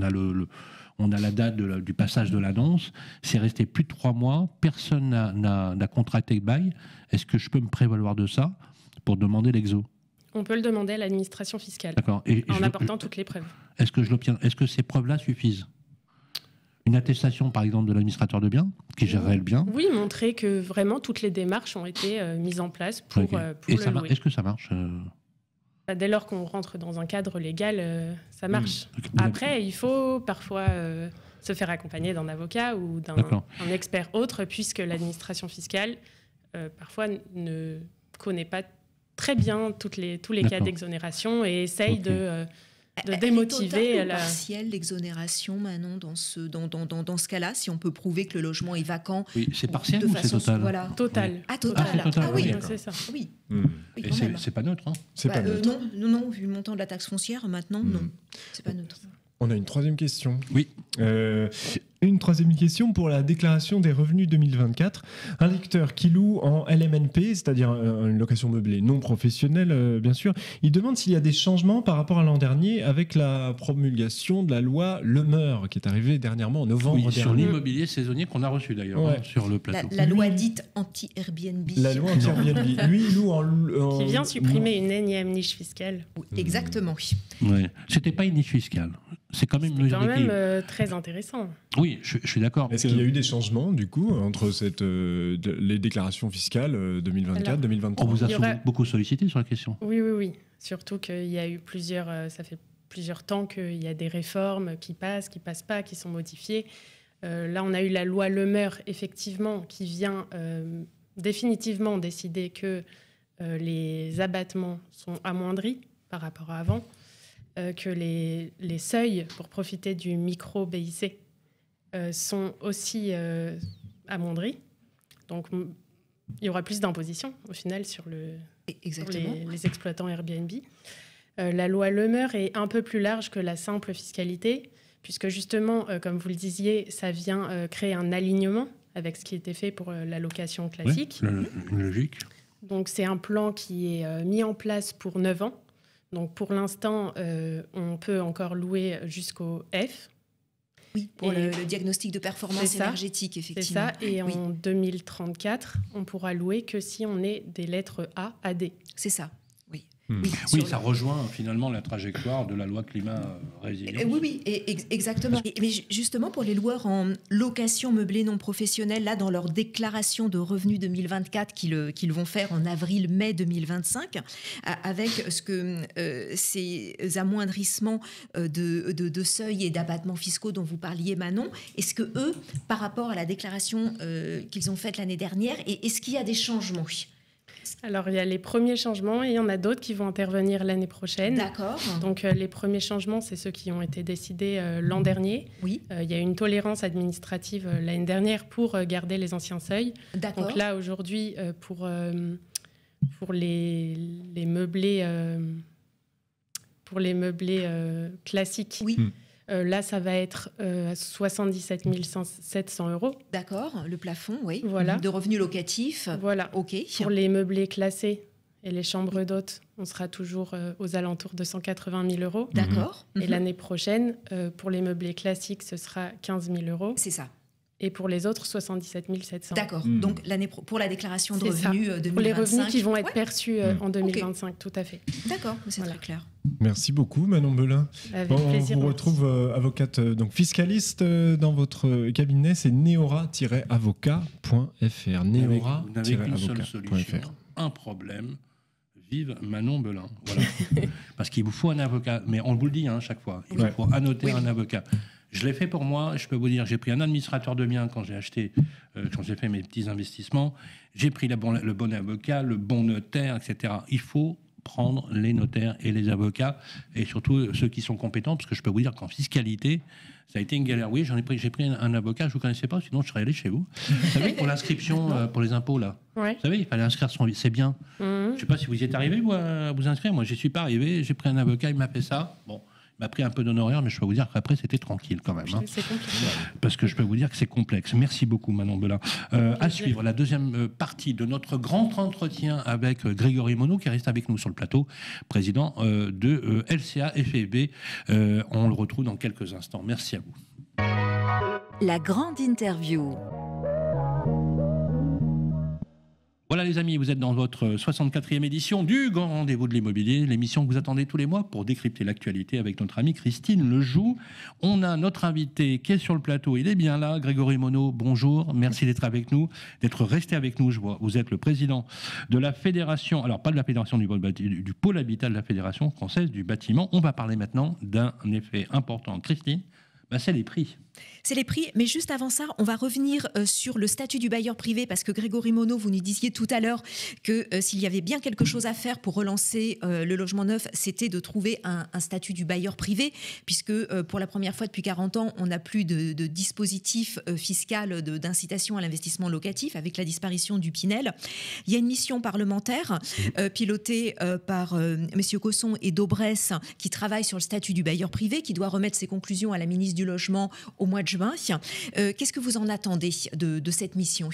a la date du passage de l'annonce. C'est resté plus de 3 mois. Personne n'a contracté le bail. Est-ce que je peux me prévaloir de ça pour demander l'exo? On peut le demander à l'administration fiscale. D'accord. En apportant toutes les preuves. Est-ce que je l'obtiens? Est-ce que ces preuves-là suffisent? Une attestation, par exemple, de l'administrateur de biens qui gérerait le bien? Oui, montrer que vraiment toutes les démarches ont été mises en place pour le louer. Est-ce que ça marche? Dès lors qu'on rentre dans un cadre légal, ça marche. Après, il faut parfois se faire accompagner d'un avocat ou d'un expert autre, puisque l'administration fiscale, parfois, ne connaît pas très bien tous les cas d'exonération et essaye de démotiver la partielle d'exonération, Manon, dans ce cas-là, si on peut prouver que le logement est vacant. Oui, c'est partiel ou c'est total? Voilà. Total. Ah, total. Oui, c'est ça. Oui. Et c'est pas neutre, hein? C'est pas neutre. Non, vu le montant de la taxe foncière, maintenant, non. C'est pas neutre. On a une troisième question. Oui. Une troisième question pour la déclaration des revenus 2024. Un lecteur qui loue en LMNP, c'est-à-dire une location meublée non professionnelle, bien sûr, il demande s'il y a des changements par rapport à l'an dernier avec la promulgation de la loi Le Meur, qui est arrivée dernièrement en novembre dernier. Sur l'immobilier saisonnier qu'on a reçu d'ailleurs sur le plateau. La loi dite anti-Airbnb. La loi anti-Airbnb. Lui, il loue en... Qui vient supprimer une énième niche fiscale. Oui, exactement. Ouais. C'était pas une niche fiscale. C'est quand même une mesure d'équilibre. C'est quand même très intéressant. Oui, je suis d'accord. Est-ce qu'il y a eu des changements, du coup, entre les déclarations fiscales 2024-2023? On vous a beaucoup sollicité sur la question. Oui. Surtout qu'il y a eu ça fait plusieurs temps qu'il y a des réformes qui passent pas, qui sont modifiées. Là, on a eu la loi Le Meur, effectivement, qui vient définitivement décider que les abattements sont amoindris par rapport à avant. Que les seuils pour profiter du micro-BIC sont aussi amoindris. Donc, il y aura plus d'imposition, au final, sur les exploitants Airbnb. La loi Le Meur est un peu plus large que la simple fiscalité, puisque justement, comme vous le disiez, ça vient créer un alignement avec ce qui était fait pour la location classique. Oui, logique. Donc, c'est un plan qui est mis en place pour 9 ans. Donc, pour l'instant, on peut encore louer jusqu'au F. Oui, pour le diagnostic de performance énergétique, effectivement. C'est ça. Et en 2034, on pourra louer que si on est des lettres A à D. C'est ça, oui. Oui, ça rejoint finalement la trajectoire de la loi climat résilience. Oui, exactement. Mais justement, pour les loueurs en location meublée non professionnelle, là, dans leur déclaration de revenus 2024 qu'ils vont faire en avril-mai 2025, avec ces amoindrissements de seuil et d'abattements fiscaux dont vous parliez, Manon, est-ce que eux, par rapport à la déclaration qu'ils ont faite l'année dernière, est-ce qu'il y a des changements ? Alors, il y a les premiers changements et il y en a d'autres qui vont intervenir l'année prochaine. D'accord. Donc, les premiers changements, c'est ceux qui ont été décidés l'an dernier. Oui. Il y a eu une tolérance administrative l'année dernière pour garder les anciens seuils. D'accord. Donc là, aujourd'hui, pour les meublés, classiques, oui. Là, ça va être 77 700 €. D'accord, le plafond, oui. Voilà. De revenus locatifs. Voilà. OK. Pour les meublés classés et les chambres d'hôtes, on sera toujours aux alentours de 180 000 €. D'accord. Et l'année prochaine, pour les meublés classiques, ce sera 15 000 €. C'est ça. Et pour les autres, 77 700. D'accord. Donc, pour la déclaration de C'est revenus ça. 2025. Pour les revenus qui vont être perçus en 2025, tout à fait. D'accord, c'est Voilà. très clair. Merci beaucoup, Manon Belin. Avec plaisir. On vous retrouve avocate, donc fiscaliste dans votre cabinet, c'est neora-avocat.fr. Vous n'avez qu'une seule solution, un problème. Vive Manon Belin. Voilà. Parce qu'il vous faut un avocat. Mais on vous le dit chaque fois. Il vous faut annoter un avocat. Je l'ai fait pour moi. Je peux vous dire, j'ai pris un administrateur de biens quand j'ai acheté, quand j'ai fait mes petits investissements. J'ai pris le bon avocat, le bon notaire, etc. Il faut prendre les notaires et les avocats, et surtout ceux qui sont compétents, parce que je peux vous dire qu'en fiscalité, ça a été une galère. Oui, j'ai pris un avocat, je ne vous connaissais pas, sinon je serais allé chez vous. Vous savez, pour l'inscription, pour les impôts, là. Ouais. Vous savez, il fallait inscrire c'est bien. Je ne sais pas si vous y êtes arrivé, vous, à vous inscrire. Moi, je n'y suis pas arrivé. J'ai pris un avocat, il m'a fait ça. Bon, il m'a pris un peu d'honoraires, mais je peux vous dire qu'après, c'était tranquille quand même. C'est compliqué. Parce que je peux vous dire que c'est complexe. Merci beaucoup, Manon Belin. À suivre, la deuxième partie de notre grand entretien avec Grégory Monod, qui reste avec nous sur le plateau, président de LCA FEB. On le retrouve dans quelques instants. Merci à vous. La grande interview. Voilà les amis, vous êtes dans votre 64e édition du Grand Rendez-vous de l'Immobilier, l'émission que vous attendez tous les mois pour décrypter l'actualité avec notre amie Christine Lejoux. On a notre invité qui est sur le plateau, il est bien là, Grégory Monod, bonjour, merci d'être avec nous, d'être resté avec nous. Je vois, vous êtes le président de la fédération, alors pas de la fédération du pôle habitat de la Fédération française du bâtiment. On va parler maintenant d'un effet important. Christine, c'est les prix. C'est les prix, mais juste avant ça, on va revenir sur le statut du bailleur privé, parce que Grégory Monod, vous nous disiez tout à l'heure que s'il y avait bien quelque chose à faire pour relancer le logement neuf, c'était de trouver un statut du bailleur privé, puisque pour la première fois depuis 40 ans, on n'a plus de dispositif fiscal d'incitation à l'investissement locatif avec la disparition du Pinel. Il y a une mission parlementaire pilotée par messieurs Cosson et Daubresse qui travaille sur le statut du bailleur privé, qui doit remettre ses conclusions à la ministre du Logement au mois de juin. Qu'est-ce que vous en attendez de cette mission ?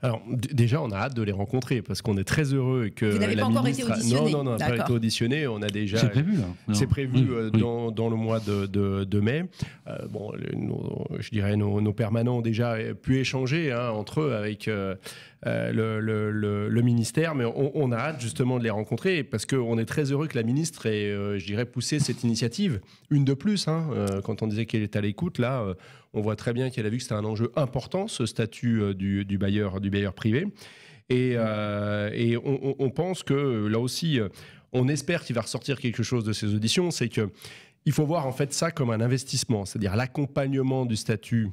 Alors, déjà, on a hâte de les rencontrer parce qu'on est très heureux que vous n'avez pas encore été auditionné. Non, on n'a pas été auditionné. On a déjà. C'est prévu, là. C'est prévu dans le mois de mai. Je dirais nos permanents ont déjà pu échanger entre eux avec le ministère, mais on a hâte justement de les rencontrer parce qu'on est très heureux que la ministre ait, je dirais, poussé cette initiative, une de plus. Quand on disait qu'elle est à l'écoute, là, on voit très bien qu'elle a vu que c'était un enjeu important, ce statut du bailleur privé. Et on pense que là aussi, on espère qu'il va ressortir quelque chose de ces auditions, c'est que il faut voir en fait ça comme un investissement, c'est-à-dire l'accompagnement du statut.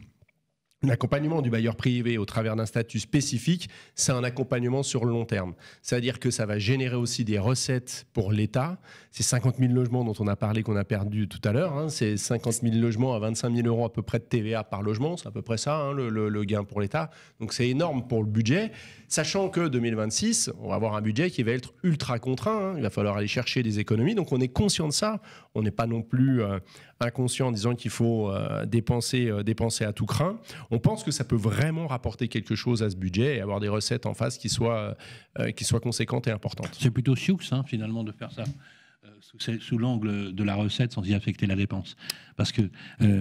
L'accompagnement du bailleur privé au travers d'un statut spécifique, c'est un accompagnement sur le long terme. C'est-à-dire que ça va générer aussi des recettes pour l'État. Ces 50 000 logements dont on a parlé, qu'on a perdu tout à l'heure, c'est 50 000 logements à 25 000 € à peu près de TVA par logement. C'est à peu près ça, le gain pour l'État. Donc c'est énorme pour le budget. Sachant que 2026, on va avoir un budget qui va être ultra contraint. Il va falloir aller chercher des économies. Donc on est conscient de ça. On n'est pas non plus inconscient en disant qu'il faut dépenser à tout crin. On pense que ça peut vraiment rapporter quelque chose à ce budget et avoir des recettes en face qui soient conséquentes et importantes. C'est plutôt sioux, finalement, de faire ça sous l'angle de la recette sans y affecter la dépense. Parce que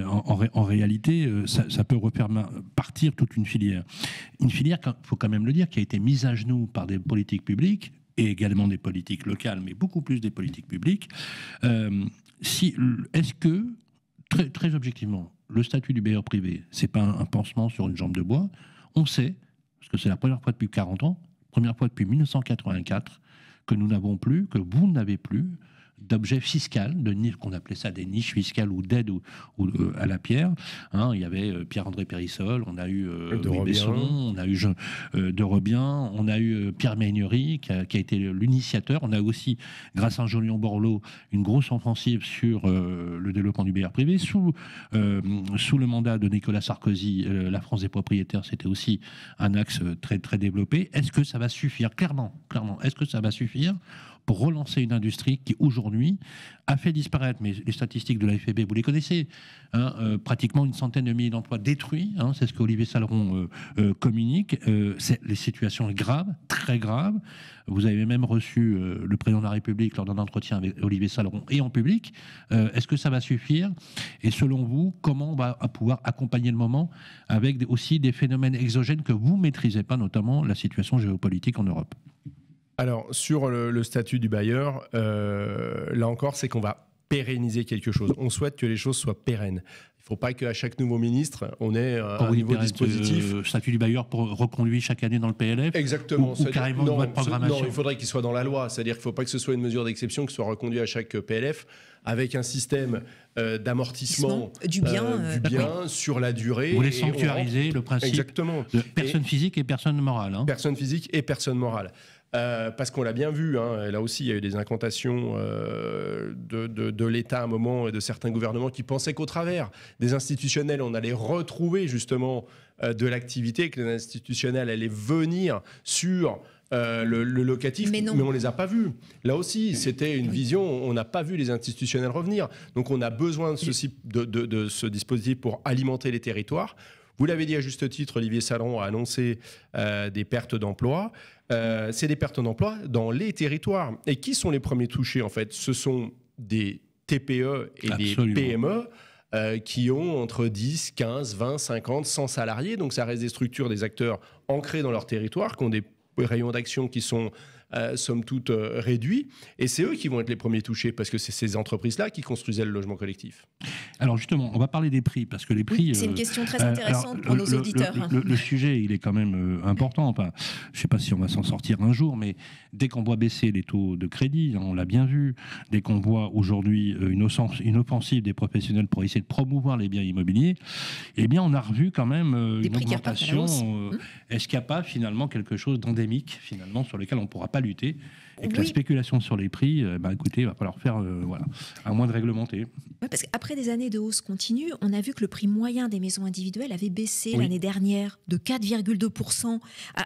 en réalité, ça peut refaire partir toute une filière. Une filière, il faut quand même le dire, qui a été mise à genoux par des politiques publiques et également des politiques locales, mais beaucoup plus des politiques publiques. Est-ce que, très, très objectivement, le statut du bailleur privé, c'est pas un pansement sur une jambe de bois? On sait, parce que c'est la première fois depuis 40 ans, première fois depuis 1984, que nous n'avons plus, que vous n'avez plus d'objets fiscaux, qu'on appelait ça des niches fiscales ou d'aides ou à la pierre. Il y avait Pierre-André Périssol, on a eu Louis Besson, on a eu de Rebien, on a eu Pierre Méhaignerie qui a été l'initiateur. On a aussi, grâce à Jolion-Borloo, une grosse offensive sur le développement du bailleur privé. Sous le mandat de Nicolas Sarkozy, la France des propriétaires, c'était aussi un axe très, très développé. Est-ce que ça va suffire? Clairement, est-ce que ça va suffire pour relancer une industrie qui, aujourd'hui, a fait disparaître, mais les statistiques de la FEB, vous les connaissez, pratiquement une centaine de milliers d'emplois détruits, c'est ce qu'Olivier Saleron communique. Les situations sont graves, très graves. Vous avez même reçu le président de la République lors d'un entretien avec Olivier Saleron et en public. Est-ce que ça va suffire? Et selon vous, comment on va pouvoir accompagner le moment avec aussi des phénomènes exogènes que vous ne maîtrisez pas, notamment la situation géopolitique en Europe? Alors, sur le statut du bailleur, là encore, c'est qu'on va pérenniser quelque chose. On souhaite que les choses soient pérennes. Il ne faut pas qu'à chaque nouveau ministre, on ait un nouveau dispositif. Statut du bailleur reconduit chaque année dans le PLF? Exactement. Ou carrément une loi de programmation? Non, il faudrait qu'il soit dans la loi. C'est-à-dire qu'il ne faut pas que ce soit une mesure d'exception qui soit reconduite à chaque PLF avec un système d'amortissement du bien sur la durée. Vous voulez sanctuariser le principe exactement. De personne physique et personne morale. Personne physique et personne morale. Parce qu'on l'a bien vu, là aussi il y a eu des incantations de l'État à un moment et de certains gouvernements qui pensaient qu'au travers des institutionnels on allait retrouver justement de l'activité, que les institutionnels allaient venir sur le locatif, mais on ne les a pas vus. Là aussi, c'était une vision, on n'a pas vu les institutionnels revenir. Donc on a besoin de ce dispositif pour alimenter les territoires. Vous l'avez dit à juste titre, Olivier Saleron a annoncé des pertes d'emplois. C'est des pertes d'emplois dans les territoires. Et qui sont les premiers touchés, en fait? Ce sont des TPE et Absolument. des PME qui ont entre 10, 15, 20, 50, 100 salariés. Donc ça reste des structures, des acteurs ancrés dans leur territoire, qui ont des rayons d'action qui sont somme toute réduits. Et c'est eux qui vont être les premiers touchés, parce que c'est ces entreprises-là qui construisaient le logement collectif. Alors justement, on va parler des prix, parce que les prix... Oui, c'est une question très intéressante pour nos auditeurs. Le sujet, il est quand même important. Enfin, je ne sais pas si on va s'en sortir un jour, mais dès qu'on voit baisser les taux de crédit, on l'a bien vu, dès qu'on voit aujourd'hui une offensive des professionnels pour essayer de promouvoir les biens immobiliers, eh bien, on a revu quand même une augmentation. Est-ce qu'il n'y a pas finalement quelque chose d'endémique, finalement, sur lequel on ne pourra pas lutter, et que la spéculation sur les prix, écoutez, il va falloir faire, à moins de réglementer. Oui, parce qu'après des années de hausse continue, on a vu que le prix moyen des maisons individuelles avait baissé l'année dernière de 4,2%,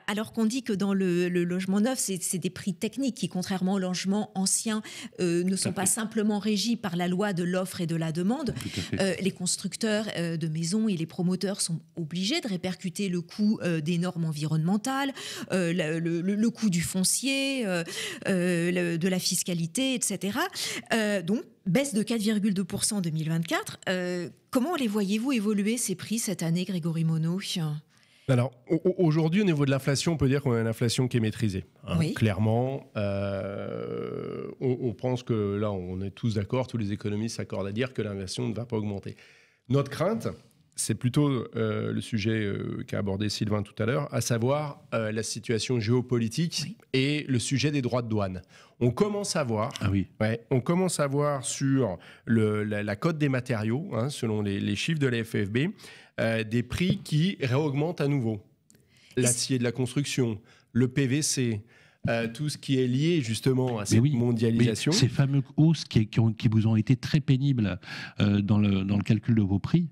alors qu'on dit que dans le logement neuf, c'est des prix techniques qui, contrairement aux logements anciens, ne sont pas simplement régis par la loi de l'offre et de la demande. Les constructeurs de maisons et les promoteurs sont obligés de répercuter le coût des normes environnementales, le coût du foncier, de la fiscalité, etc. Donc, baisse de 4,2% en 2024. Comment les voyez-vous évoluer, ces prix, cette année, Grégory Monod ? Alors, aujourd'hui, au niveau de l'inflation, on peut dire qu'on a une inflation qui est maîtrisée. Clairement, on pense que là, on est tous d'accord, tous les économistes s'accordent à dire que l'inflation ne va pas augmenter. Notre crainte, c'est plutôt le sujet qu'a abordé Sylvain tout à l'heure, à savoir la situation géopolitique et le sujet des droits de douane. On commence à voir, sur la cote des matériaux, selon les chiffres de la FFB, des prix qui réaugmentent à nouveau. L'acier de la construction, le PVC, tout ce qui est lié justement à cette mondialisation. Mais ces fameuses hausses qui vous ont été très pénibles dans le calcul de vos prix,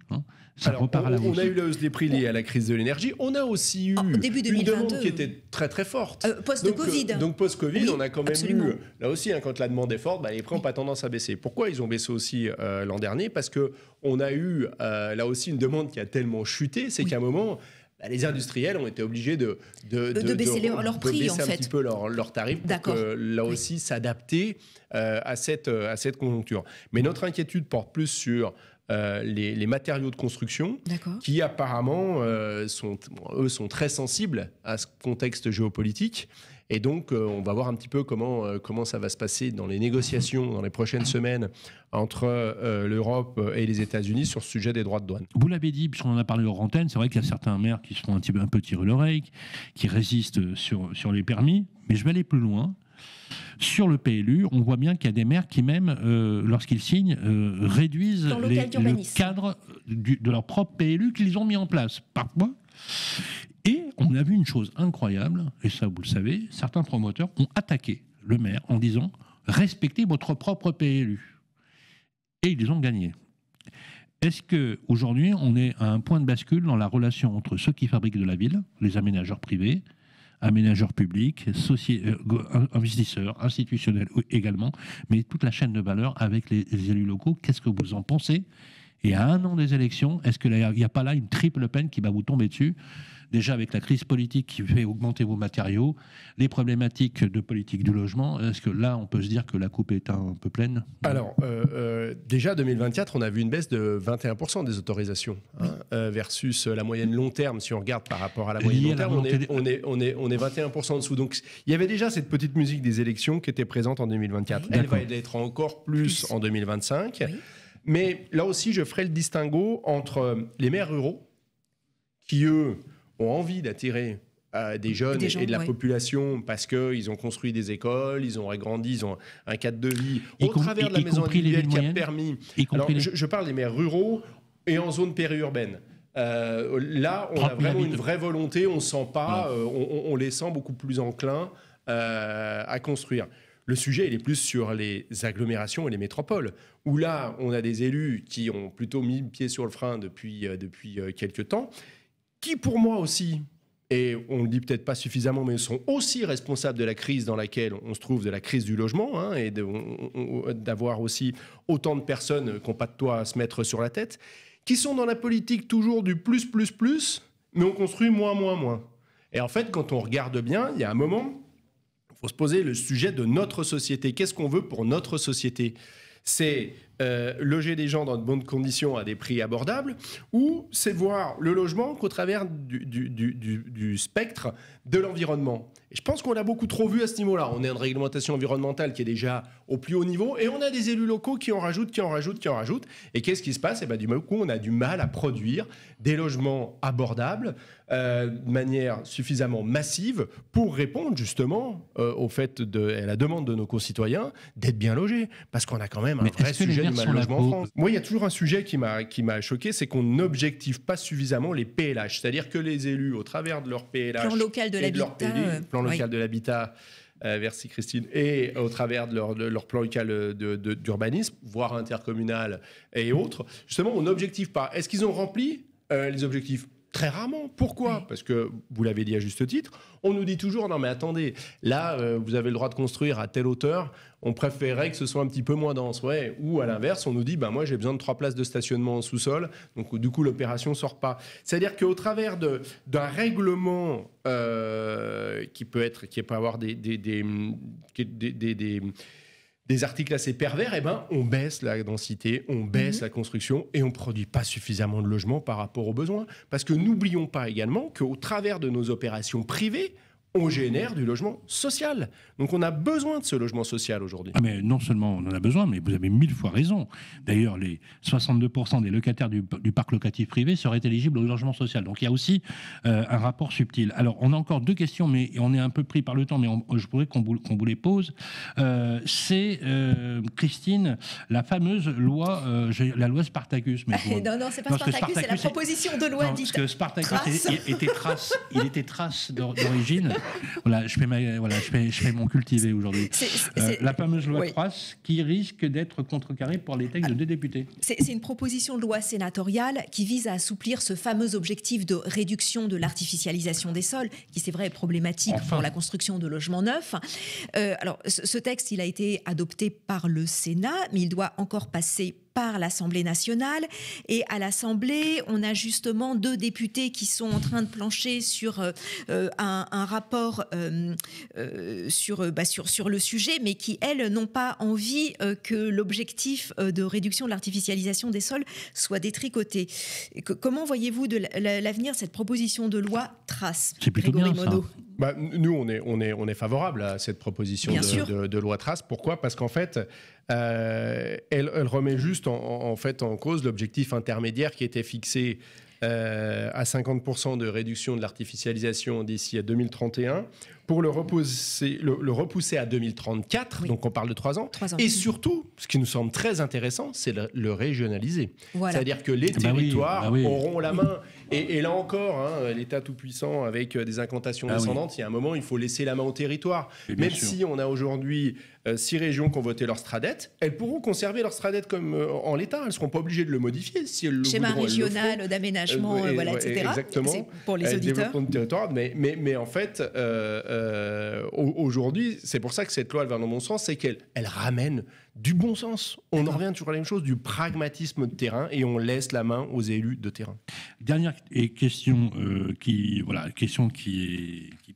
ça repart à la hausse. On a eu la hausse des prix liée à la crise de l'énergie. On a aussi eu début 2022, une demande qui était très très forte. Post-Covid. Donc post-Covid, on a quand même absolument. eu, là aussi, quand la demande est forte, les prix n'ont pas tendance à baisser. Pourquoi ils ont baissé aussi l'an dernier? Parce qu'on a eu là aussi une demande qui a tellement chuté, c'est qu'à un moment... les industriels ont été obligés de baisser leurs prix, en fait. Un petit peu leurs tarifs pour là aussi s'adapter à cette conjoncture. Mais notre inquiétude porte plus sur les matériaux de construction qui apparemment sont très sensibles à ce contexte géopolitique Et donc, on va voir un petit peu comment ça va se passer dans les négociations dans les prochaines semaines entre l'Europe et les États-Unis sur ce sujet des droits de douane. Vous l'avez dit, puisqu'on en a parlé hors antenne, c'est vrai qu'il y a certains maires qui se font un peu tirer l'oreille, qui résistent sur les permis, mais je vais aller plus loin. Sur le PLU, on voit bien qu'il y a des maires qui même, lorsqu'ils signent, réduisent le cadre de leur propre PLU qu'ils ont mis en place. Parfois. Et on a vu une chose incroyable, et ça vous le savez, certains promoteurs ont attaqué le maire en disant « respectez votre propre PLU ». Et ils ont gagné. Est-ce qu'aujourd'hui, on est à un point de bascule dans la relation entre ceux qui fabriquent de la ville, les aménageurs privés, aménageurs publics, investisseurs, institutionnels également, mais toute la chaîne de valeur avec les élus locaux? Qu'est-ce que vous en pensez? Et à 1 an des élections, est-ce qu'il n'y a pas là une triple peine qui va vous tomber dessus? Déjà avec la crise politique qui fait augmenter vos matériaux, les problématiques de politique du logement, est-ce que là, on peut se dire que la coupe est un peu pleine? Alors, déjà 2024, on a vu une baisse de 21% des autorisations versus la moyenne long terme. Si on regarde par rapport à la moyenne long terme, on est 21% en dessous. Donc, il y avait déjà cette petite musique des élections qui était présente en 2024. Elle va être encore plus en 2025. Oui. Mais là aussi, je ferai le distinguo entre les maires ruraux qui, eux, ont envie d'attirer des jeunes et de la population parce qu'ils ont construit des écoles, ils ont agrandi, ils ont un cadre de vie au travers de la maison individuelle qui a permis... Alors, je parle des maires ruraux et en zone périurbaine. Là, on a vraiment une vraie volonté, on ne sent pas, on les sent beaucoup plus enclins à construire. Le sujet, il est plus sur les agglomérations et les métropoles, où là, on a des élus qui ont plutôt mis le pied sur le frein depuis quelques temps, qui pour moi aussi, et on ne le dit peut-être pas suffisamment, mais sont aussi responsables de la crise dans laquelle on se trouve, de la crise du logement, et d'avoir aussi autant de personnes qui n'ont pas de toit à se mettre sur la tête, qui sont dans la politique toujours du plus, mais on construit moins. Et en fait, quand on regarde bien, il y a un moment... Il faut se poser le sujet de notre société. Qu'est-ce qu'on veut pour notre société? C'est loger des gens dans de bonnes conditions à des prix abordables, ou c'est voir le logement qu'au travers du spectre de l'environnement. Et je pense qu'on l'a beaucoup trop vu à ce niveau-là. On a une réglementation environnementale qui est déjà au plus haut niveau, et on a des élus locaux qui en rajoutent. Et qu'est-ce qui se passe? Du coup, on a du mal à produire des logements abordables de manière suffisamment massive pour répondre justement au fait à la demande de nos concitoyens d'être bien logés. Parce qu'on a quand même un vrai sujet du mal logement en France. Moi, il y a toujours un sujet qui m'a choqué, c'est qu'on n'objective pas suffisamment les PLH. C'est-à-dire que les élus, au travers de leur PLH... Plan local de l'habitat. Plan local de l'habitat, merci Christine, et au travers de leur plan local d'urbanisme, voire intercommunal et autres, justement, on n'objective pas. Est-ce qu'ils ont rempli les objectifs? Très rarement. Pourquoi? Parce que, vous l'avez dit à juste titre, on nous dit toujours, non mais attendez, là, vous avez le droit de construire à telle hauteur, on préférerait que ce soit un petit peu moins dense. Ouais. Ou à l'inverse, on nous dit, moi j'ai besoin de 3 places de stationnement en sous-sol, donc du coup l'opération ne sort pas. C'est-à-dire qu'au travers d'un règlement qui peut avoir des articles assez pervers, on baisse la densité, on baisse la construction et on ne produit pas suffisamment de logements par rapport aux besoins. Parce que n'oublions pas également qu'au travers de nos opérations privées, on génère du logement social. Donc on a besoin de ce logement social aujourd'hui. Ah mais non seulement on en a besoin, mais vous avez 1000 fois raison. D'ailleurs, les 62% des locataires du parc locatif privé seraient éligibles au logement social. Donc il y a aussi un rapport subtil. Alors on a encore 2 questions, mais on est un peu pris par le temps, mais je voudrais qu'on vous les pose. C'est, Christine, la fameuse loi, la loi Spartacus. Mais non, c'est pas Spartacus, c'est la proposition de loi dite. Parce que Spartacus était trace d'origine. Voilà, je fais mon cultivé aujourd'hui. La fameuse loi Trace qui risque d'être contrecarrée par les textes des députés. C'est une proposition de loi sénatoriale qui vise à assouplir ce fameux objectif de réduction de l'artificialisation des sols, qui c'est vrai est problématique pour la construction de logements neufs. Alors, ce texte, il a été adopté par le Sénat, mais il doit encore passer par l'Assemblée nationale. Et à l'Assemblée, on a justement 2 députés qui sont en train de plancher sur un rapport sur le sujet, mais qui, elles, n'ont pas envie que l'objectif de réduction de l'artificialisation des sols soit détricoté. Comment voyez-vous de l'avenir cette proposition de loi Trace? C'est plutôt bien, ça. Nous, on est favorable à cette proposition de loi Trace. Pourquoi ? Parce qu'en fait, elle remet juste en cause l'objectif intermédiaire qui était fixé à 50% de réduction de l'artificialisation d'ici à 2031, pour le repousser à 2034, oui. Donc on parle de 3 ans. Et surtout, ce qui nous semble très intéressant, c'est le régionaliser. Voilà. C'est-à-dire que les territoires auront la main. Et là encore, l'État tout-puissant avec des incantations descendantes, il y a un moment, il faut laisser la main au territoire. Même si on a aujourd'hui 6 régions qui ont voté leur STRADET, elles pourront conserver leur STRADET comme en l'état. Elles ne seront pas obligées de le modifier. Si elles Schéma régional d'aménagement, etc. Exactement. C'est pour les auditeurs. Développement du territoire. Mais en fait, aujourd'hui, c'est pour ça que cette loi, elle va dans mon sens, c'est qu'elle ramène du bon sens. On en revient toujours à la même chose, du pragmatisme de terrain, et on laisse la main aux élus de terrain. Dernière question qui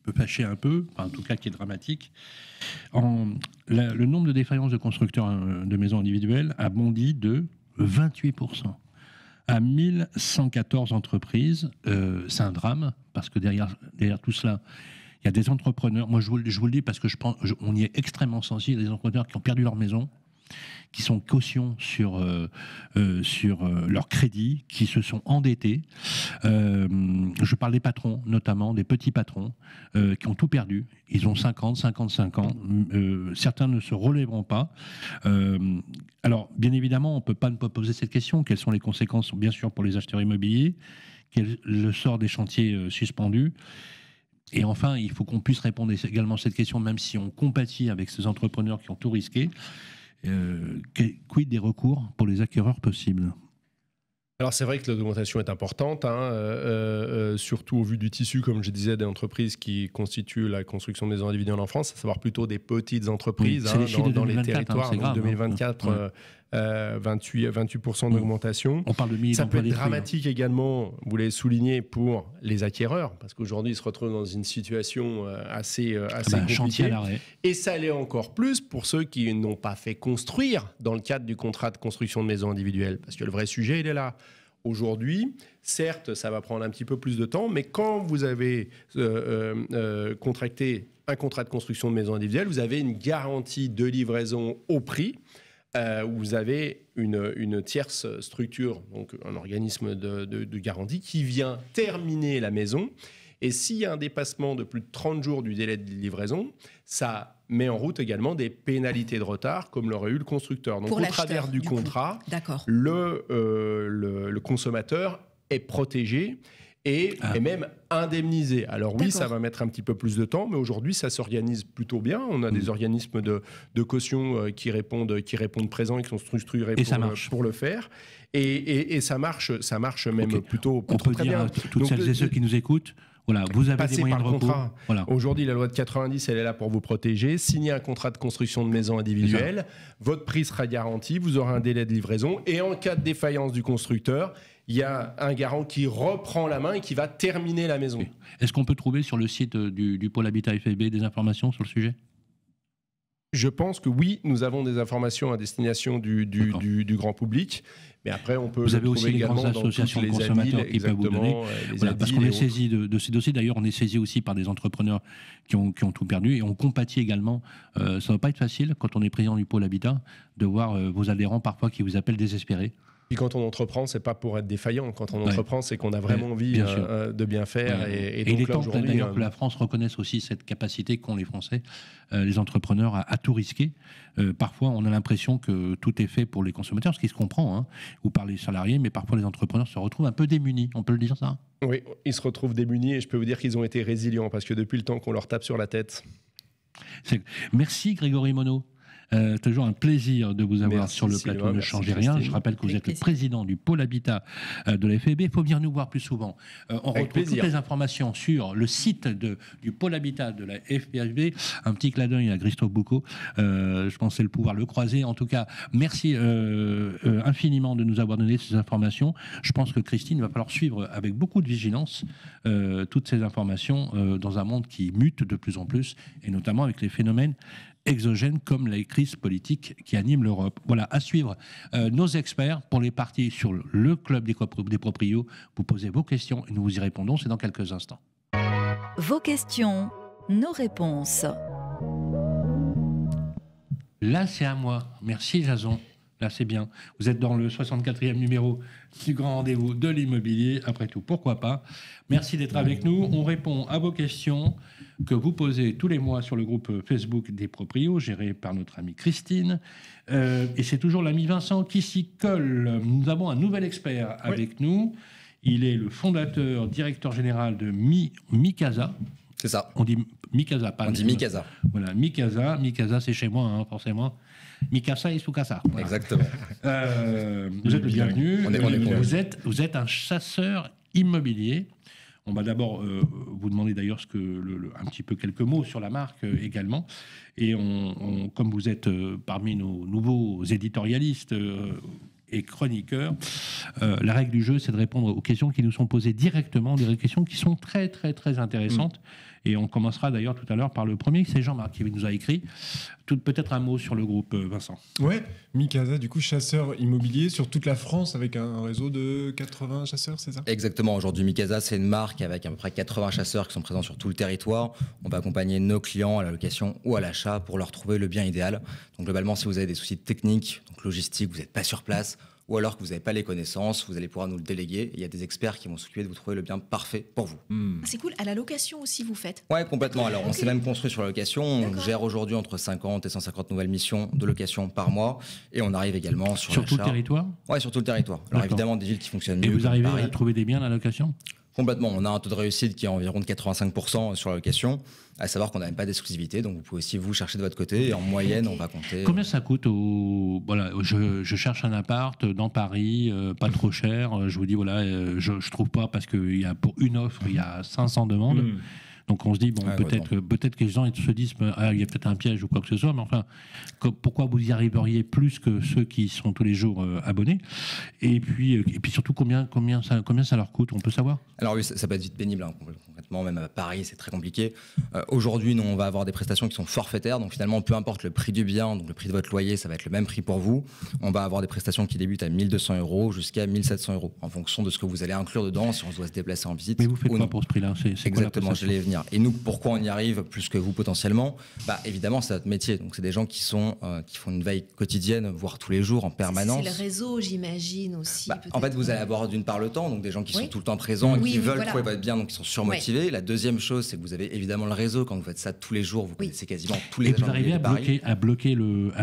peut fâcher un peu, enfin, en tout cas qui est dramatique. Le nombre de défaillances de constructeurs de maisons individuelles a bondi de 28%. À 1114 entreprises. C'est un drame, parce que derrière tout cela, il y a des entrepreneurs. Moi, je vous le dis parce que on y est extrêmement sensible. Des entrepreneurs qui ont perdu leur maison, qui sont cautions sur leur crédit, qui se sont endettés. Je parle des patrons, notamment des petits patrons, qui ont tout perdu. Ils ont 50, 55 ans. Certains ne se relèveront pas. Alors, bien évidemment, on ne peut pas ne pas poser cette question. Quelles sont les conséquences, bien sûr, pour les acheteurs immobiliers ? Quel est le sort des chantiers suspendus ? Et enfin, il faut qu'on puisse répondre également à cette question, même si on compatit avec ces entrepreneurs qui ont tout risqué. Quid des recours pour les acquéreurs possibles ? Alors c'est vrai que l'augmentation est importante, surtout au vu du tissu, comme je disais, des entreprises qui constituent la construction de maisons individuelles en France, à savoir plutôt des petites entreprises dans les territoires. En 2024, 28% d'augmentation. On parle de milliers Ça peut d'emplois être dramatique également, vous l'avez souligné, pour les acquéreurs, parce qu'aujourd'hui ils se retrouvent dans une situation assez compliquée. Et ça l'est encore plus pour ceux qui n'ont pas fait construire dans le cadre du contrat de construction de maisons individuelles, parce que le vrai sujet, il est là. Aujourd'hui, certes, ça va prendre un petit peu plus de temps, mais quand vous avez contracté un contrat de construction de maison individuelle, vous avez une garantie de livraison au prix, où vous avez une tierce structure, donc un organisme de garantie, qui vient terminer la maison. Et s'il y a un dépassement de plus de 30 jours du délai de livraison, ça met en route également des pénalités de retard, comme l'aurait eu le constructeur. Donc, au travers du contrat, le consommateur est protégé et même indemnisé. Alors oui, ça va mettre un petit peu plus de temps, mais aujourd'hui, ça s'organise plutôt bien. On a des organismes de caution qui répondent présents et qui sont structurés pour le faire. Et ça marche même plutôt très bien. Toutes celles et ceux qui nous écoutent, voilà, vous avez des moyens de recours. Voilà. Aujourd'hui, la loi de 90, elle est là pour vous protéger. Signez un contrat de construction de maison individuelle. Votre prix sera garanti. Vous aurez un délai de livraison. Et en cas de défaillance du constructeur, il y a un garant qui reprend la main et qui va terminer la maison. Est-ce qu'on peut trouver sur le site du pôle Habitat FFB des informations sur le sujet ? Je pense que oui, nous avons des informations à destination du grand public. Mais après, on peut. Vous avez aussi les grandes associations de consommateurs qui peuvent vous donner. Voilà, parce qu'on est saisi de ces dossiers. D'ailleurs, on est saisi aussi par des entrepreneurs qui ont tout perdu. Et on compatit également. Ça ne va pas être facile, quand on est président du pôle Habitat, de voir vos adhérents parfois qui vous appellent désespérés. Puis quand on entreprend, c'est pas pour être défaillant. Quand on entreprend, c'est qu'on a vraiment envie de bien faire. Et donc, il est temps d'ailleurs que la France reconnaisse aussi cette capacité qu'ont les Français, les entrepreneurs, à tout risquer. Parfois, on a l'impression que tout est fait pour les consommateurs, ce qui se comprend, ou par les salariés, mais parfois les entrepreneurs se retrouvent un peu démunis. On peut le dire, ça ? Oui, ils se retrouvent démunis, et je peux vous dire qu'ils ont été résilients, parce que depuis le temps qu'on leur tape sur la tête. Merci Grégory Monod. Toujours un plaisir de vous avoir sur le plateau. Ne changez rien. Je rappelle que vous êtes le président du pôle Habitat de la FFB. Il faut venir nous voir plus souvent. On retrouve toutes les informations sur le site du pôle Habitat de la FFB. Un petit clin d'œil à Christophe Boucaud. Je pensais pouvoir le croiser. En tout cas, merci infiniment de nous avoir donné ces informations. Je pense que Christine va falloir suivre avec beaucoup de vigilance toutes ces informations dans un monde qui mute de plus en plus, et notamment avec les phénomènes exogènes comme la crise politique qui anime l'Europe. Voilà, à suivre nos experts pour les parties sur le club des proprios. Vous posez vos questions et nous vous y répondons, c'est dans quelques instants. Vos questions, nos réponses. Là, c'est à moi. Merci, Jason. Là, c'est bien. Vous êtes dans le 64e numéro du grand rendez-vous de l'immobilier. Après tout, pourquoi pas. Merci d'être avec nous. On répond à vos questions que vous posez tous les mois sur le groupe Facebook des Proprios, géré par notre amie Christine. Et c'est toujours l'ami Vincent qui s'y colle. Nous avons un nouvel expert avec nous. Il est le fondateur, directeur général de Micasa. C'est ça. On dit Micasa, pas. On dit Micasa. Voilà, Micasa. Micasa, c'est chez moi, hein, forcément. Mikasa et Sukasa. Voilà. Exactement. Vous êtes le bienvenu. On est Vous êtes un chasseur immobilier. On va d'abord vous demander d'ailleurs un petit peu quelques mots sur la marque également. Et comme vous êtes parmi nos nouveaux éditorialistes et chroniqueurs, la règle du jeu, c'est de répondre aux questions qui nous sont posées directement, des questions qui sont très, très, très intéressantes. Et on commencera d'ailleurs tout à l'heure par le premier, c'est Jean-Marc qui nous a écrit. Peut-être un mot sur le groupe, Vincent. Ouais, Micasa, du coup, chasseur immobilier sur toute la France avec un réseau de 80 chasseurs, c'est ça ? Exactement. Aujourd'hui, Micasa, c'est une marque avec à peu près 80 chasseurs qui sont présents sur tout le territoire. On va accompagner nos clients à la location ou à l'achat pour leur trouver le bien idéal. Donc, globalement, si vous avez des soucis techniques, donc logistiques, vous n'êtes pas sur place, ou alors que vous n'avez pas les connaissances, vous allez pouvoir nous le déléguer. Il y a des experts qui vont s'occuper de vous trouver le bien parfait pour vous. C'est cool. À la location aussi, vous faites ? Ouais, complètement. Alors, on Ok. s'est même construit sur la location. On D'accord. gère aujourd'hui entre 50 et 150 nouvelles missions de location par mois. Et on arrive également sur Sur tout le l'achat. territoire ? Ouais, sur tout le territoire. Alors, D'accord. évidemment, des villes qui fonctionnent Et mieux. vous comme arrivez Paris. à trouver des biens à la location ? Complètement. On a un taux de réussite qui est environ de 85% sur la location. À savoir qu'on n'a même pas d'exclusivité. Donc, vous pouvez aussi vous chercher de votre côté. Et en moyenne, on va compter. Combien ça coûte Voilà, je cherche un appart dans Paris, pas trop cher. Je vous dis, voilà, je trouve pas parce que pour une offre, il y a 500 demandes. Donc on se dit, bon, Ouais, peut-être que les gens se disent, il y a peut-être un piège ou quoi que ce soit, mais enfin, pourquoi vous y arriveriez plus que ceux qui sont tous les jours abonnés ? Et puis surtout, combien ça leur coûte ? On peut savoir ? Alors oui, ça peut être vite pénible, hein. Concrètement, même à Paris, c'est très compliqué. Aujourd'hui, nous, on va avoir des prestations qui sont forfaitaires, donc finalement, peu importe le prix du bien, donc le prix de votre loyer, ça va être le même prix pour vous. On va avoir des prestations qui débutent à 1 200 € jusqu'à 1 700 €, en fonction de ce que vous allez inclure dedans, si on doit se déplacer en visite. Mais vous faites ou quoi non. pour ce prix-là ? C'est quoi la Exactement, prestation ? j'allais y venir. Et nous, pourquoi on y arrive plus que vous potentiellement ? Évidemment, c'est notre métier. Donc, c'est des gens qui font une veille quotidienne, voire tous les jours, en permanence. C'est le réseau, j'imagine aussi. En fait, vous allez avoir d'une part le temps, donc des gens qui sont tout le temps présents, et qui veulent trouver votre bien, donc qui sont surmotivés. La deuxième chose, c'est que vous avez évidemment le réseau. Quand vous faites ça tous les jours, vous connaissez quasiment tous les Et vous agents arrivez immobiliers à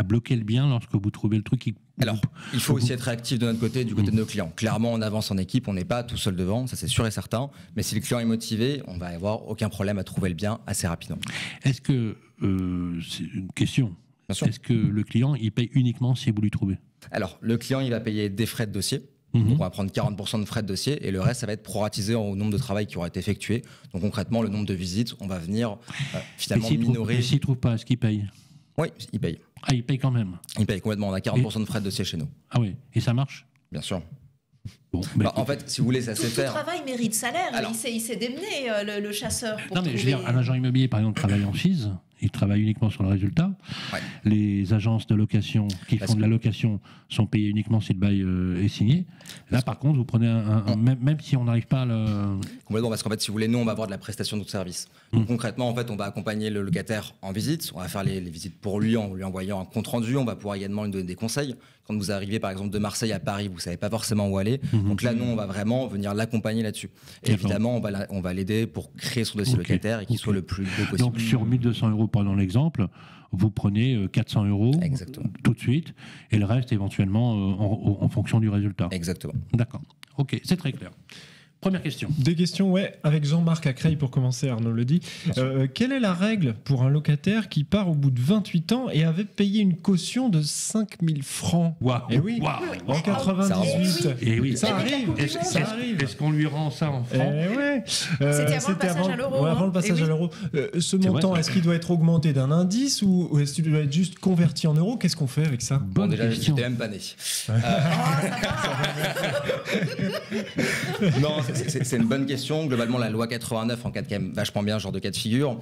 bloquer le bien lorsque vous trouvez le truc qui... Alors, il faut aussi être réactif de notre côté, du côté de nos clients. Clairement, on avance en équipe, on n'est pas tout seul devant, ça c'est sûr et certain. Mais si le client est motivé, on va avoir aucun problème à trouver le bien assez rapidement. Est-ce que, c'est une question, Bien sûr. est-ce que le client, il paye uniquement si vous lui trouvez ? Alors, le client, il va payer des frais de dossier. Donc, on va prendre 40% de frais de dossier et le reste, ça va être proratisé au nombre de travail qui aura été effectué. Donc, concrètement, le nombre de visites, on va venir finalement minorer. Et s'il ne trouve pas, est-ce qu'il paye ? Oui, il paye. Ah, il paye quand même. Il paye complètement. On a 40% de frais de dossier chez nous. Ah oui, et ça marche ? Bien sûr. Bon, En fait, si vous voulez, ça Tout sait faire. travail mérite salaire. Alors- Il s'est démené, le chasseur. Pour Non, mais je veux trouver- dire, un agent immobilier, par exemple, travaille en FIS, il travaille uniquement sur le résultat. Ouais. Les agences de location qui font de la location sont payées uniquement si le bail est signé. Là, par contre, vous prenez même si on n'arrive pas à le... Complètement, parce qu'en fait, si vous voulez, nous, on va avoir de la prestation de service. Donc, concrètement, en fait, on va accompagner le locataire en visite. On va faire les visites pour lui en lui envoyant un compte-rendu. On va pouvoir également lui donner des conseils. Quand vous arrivez, par exemple, de Marseille à Paris, vous ne savez pas forcément où aller. Donc là, nous, on va vraiment venir l'accompagner là-dessus. Et évidemment, on va l'aider pour créer son dossier locataire et qu'il soit le plus beau possible. Donc, sur 1 200 € pendant l'exemple, vous prenez 400 € Exactement. tout de suite, et le reste, éventuellement, en fonction du résultat. Exactement. D'accord. OK, c'est très clair. Première question. Des questions, ouais, avec Jean-Marc à Creil pour commencer, Arnaud le dit. Quelle est la règle pour un locataire qui part au bout de 28 ans et avait payé une caution de 5 000 francs ? Waouh. Eh oui, Waouh. en 98. Et oui. Ça arrive, ça arrive. Est-ce qu'on lui rend ça en Eh francs ? ouais. C'était avant le passage à l'euro, ouais, avant hein. le passage Eh à oui. l'euro. Ce C'est montant, vrai, est-ce qu'il doit être augmenté d'un indice ou est-ce qu'il doit être juste converti en euros ? Qu'est-ce qu'on fait avec ça ? Bon, Bonne déjà, question. j'étais même pas né. Non, c'est une bonne question. Globalement, la loi 89 encadre quand même vachement bien ce genre de cas de figure.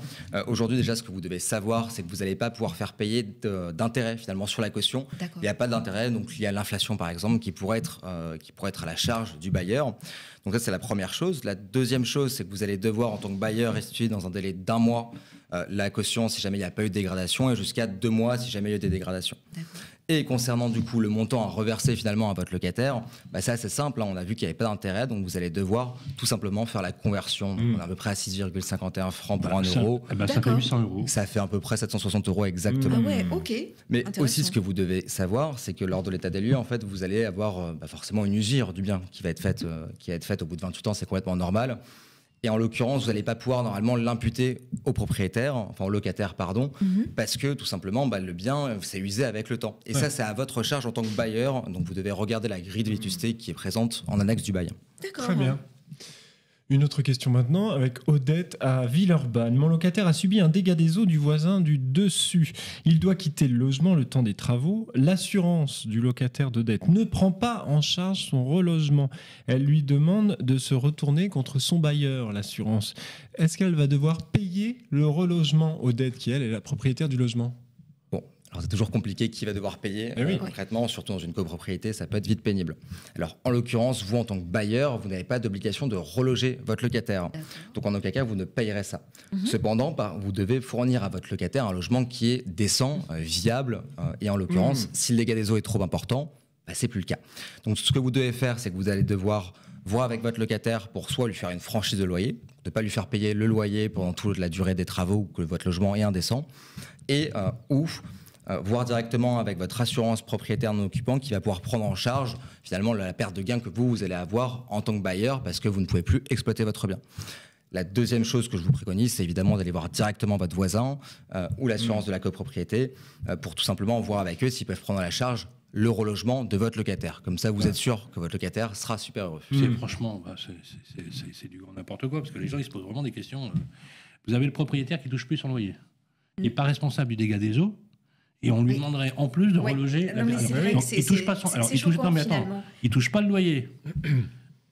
Aujourd'hui, déjà, ce que vous devez savoir, c'est que vous n'allez pas pouvoir faire payer d'intérêt finalement sur la caution. Il n'y a pas d'intérêt, donc il y a l'inflation par exemple qui pourrait être à la charge du bailleur. Donc ça, c'est la première chose. La deuxième chose, c'est que vous allez devoir, en tant que bailleur, restituer dans un délai d'1 mois la caution si jamais il n'y a pas eu de dégradation et jusqu'à 2 mois si jamais il y a eu des dégradations. Et concernant du coup le montant à reverser finalement à votre locataire, ça c'est simple, on a vu qu'il n'y avait pas d'intérêt, donc vous allez devoir tout simplement faire la conversion. On est à peu près à 6,51 francs pour 1 euro. Ça fait 800 euros. Ça fait à peu près 760 euros exactement. Ah ouais, ok. Mais aussi ce que vous devez savoir, c'est que lors de l'état des lieux, en fait, vous allez avoir forcément une usure du bien qui va être faite au bout de 28 ans, c'est complètement normal. Et en l'occurrence, vous n'allez pas pouvoir normalement l'imputer au propriétaire, enfin au locataire, pardon, parce que tout simplement, le bien s'est usé avec le temps. Et ça, c'est à votre charge en tant que bailleur. Donc vous devez regarder la grille de vétusté qui est présente en annexe du bail. D'accord. Très bien. Une autre question maintenant avec Odette à Villeurbanne. Mon locataire a subi un dégât des eaux du voisin du dessus. Il doit quitter le logement le temps des travaux. L'assurance du locataire d'Odette ne prend pas en charge son relogement. Elle lui demande de se retourner contre son bailleur, l'assurance. Est-ce qu'elle va devoir payer le relogement, Odette, qui elle est la propriétaire du logement ? Alors c'est toujours compliqué qui va devoir payer concrètement, surtout dans une copropriété, ça peut être vite pénible. Alors en l'occurrence, vous en tant que bailleur, vous n'avez pas d'obligation de reloger votre locataire. Donc en aucun cas, vous ne payerez ça. Cependant, vous devez fournir à votre locataire un logement qui est décent, viable, et en l'occurrence, si le dégât des eaux est trop important, c'est plus le cas. Donc ce que vous devez faire, c'est que vous allez devoir voir avec votre locataire pour soit lui faire une franchise de loyer, ne pas lui faire payer le loyer pendant toute la durée des travaux ou que votre logement est indécent, et ou voir directement avec votre assurance propriétaire non occupant qui va pouvoir prendre en charge finalement la perte de gain que vous allez avoir en tant que bailleur parce que vous ne pouvez plus exploiter votre bien. La deuxième chose que je vous préconise, c'est évidemment d'aller voir directement votre voisin ou l'assurance de la copropriété pour tout simplement voir avec eux s'ils peuvent prendre à la charge le relogement de votre locataire. Comme ça, vous êtes sûr que votre locataire sera super heureux. Franchement, c'est du grand n'importe quoi parce que les gens ils se posent vraiment des questions. Vous avez le propriétaire qui touche plus son loyer. Il n'est pas responsable du dégât des eaux. Et on lui demanderait en plus de reloger. Il touche pas son. Alors il touche pas le loyer.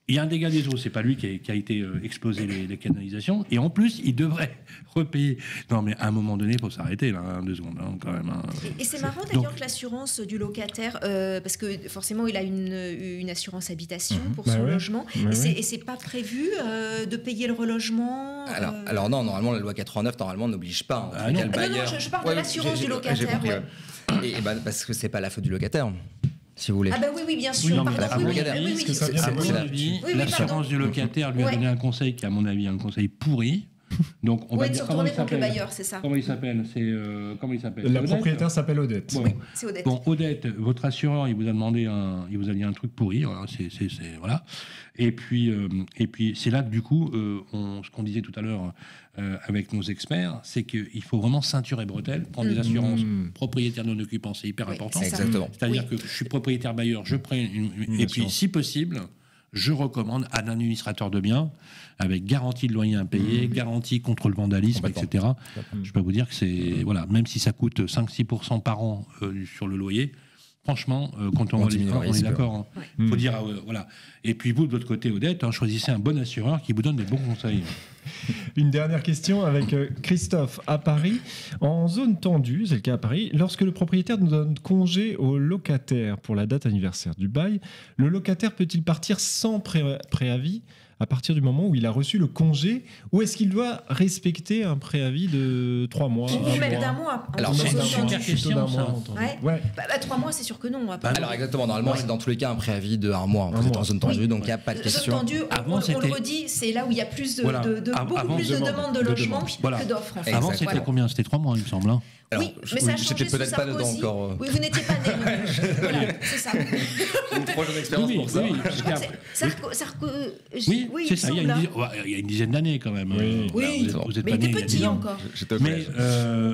Il y a un dégât des eaux, c'est pas lui qui a été explosé les canalisations. Et en plus, il devrait repayer. Non, mais à un moment donné, il faut s'arrêter là, 2 secondes, quand même. Et c'est marrant d'ailleurs que l'assurance du locataire, parce que forcément, il a une assurance habitation pour son logement, et c'est pas prévu de payer le relogement. Alors non, normalement, la loi 89 normalement n'oblige pas. Non, je parle de l'assurance du locataire. Et parce que c'est pas la faute du locataire. Si vous voulez. Ah oui, bien sûr. L'assurance du locataire lui a donné un conseil qui, à mon avis, est un conseil pourri. Donc, on va dire comment il s'appelle. Bailleur, c'est ça. Comment il s'appelle La propriétaire s'appelle Odette. Oui, c'est Odette. Bon, Odette, votre assureur, il vous a demandé il vous a dit un truc pourri. Voilà. Et puis, c'est là que du coup, ce qu'on disait tout à l'heure avec nos experts, c'est qu'il faut vraiment ceinture et bretelles, prendre des assurances propriétaires non occupants, c'est hyper important. Exactement. C'est-à-dire que je suis propriétaire bailleur, je prends et puis si possible, je recommande à un administrateur de biens avec garantie de loyer impayé, garantie contre le vandalisme, etc. Je peux vous dire que c'est même si ça coûte 5-6% par an sur le loyer. Franchement, quand on est d'accord. Il faut dire, voilà. Et puis vous, de votre côté, Odette, choisissez un bon assureur qui vous donne des bons conseils. Une dernière question avec Christophe à Paris. En zone tendue, c'est le cas à Paris, lorsque le propriétaire donne congé au locataire pour la date anniversaire du bail, le locataire peut-il partir sans préavis à partir du moment où il a reçu le congé, ou est-ce qu'il doit respecter un préavis de 3 mois? Ou même d'un mois. Alors, c'est une super question, ça. 3 mois, c'est sûr que non. Alors, exactement. Normalement, c'est dans tous les cas un préavis de 1 mois. Vous êtes en zone tendue, donc il n'y a pas de question. Zone tendue, on le redit, c'est là où il y a plus beaucoup plus de demandes de logement que d'offres. Avant, c'était combien? C'était 3 mois, il me semble. Oui, mais ça a changé sous peut-être pas dedans Sarkozy. encore. Oui, vous n'étiez pas né. Voilà, c'est ça. J'ai une trop jeune expérience pour ça. Oui, c'est ça. Il y a une dizaine d'années quand même. Oui, vous êtes mais pas il était né, petit encore. Mais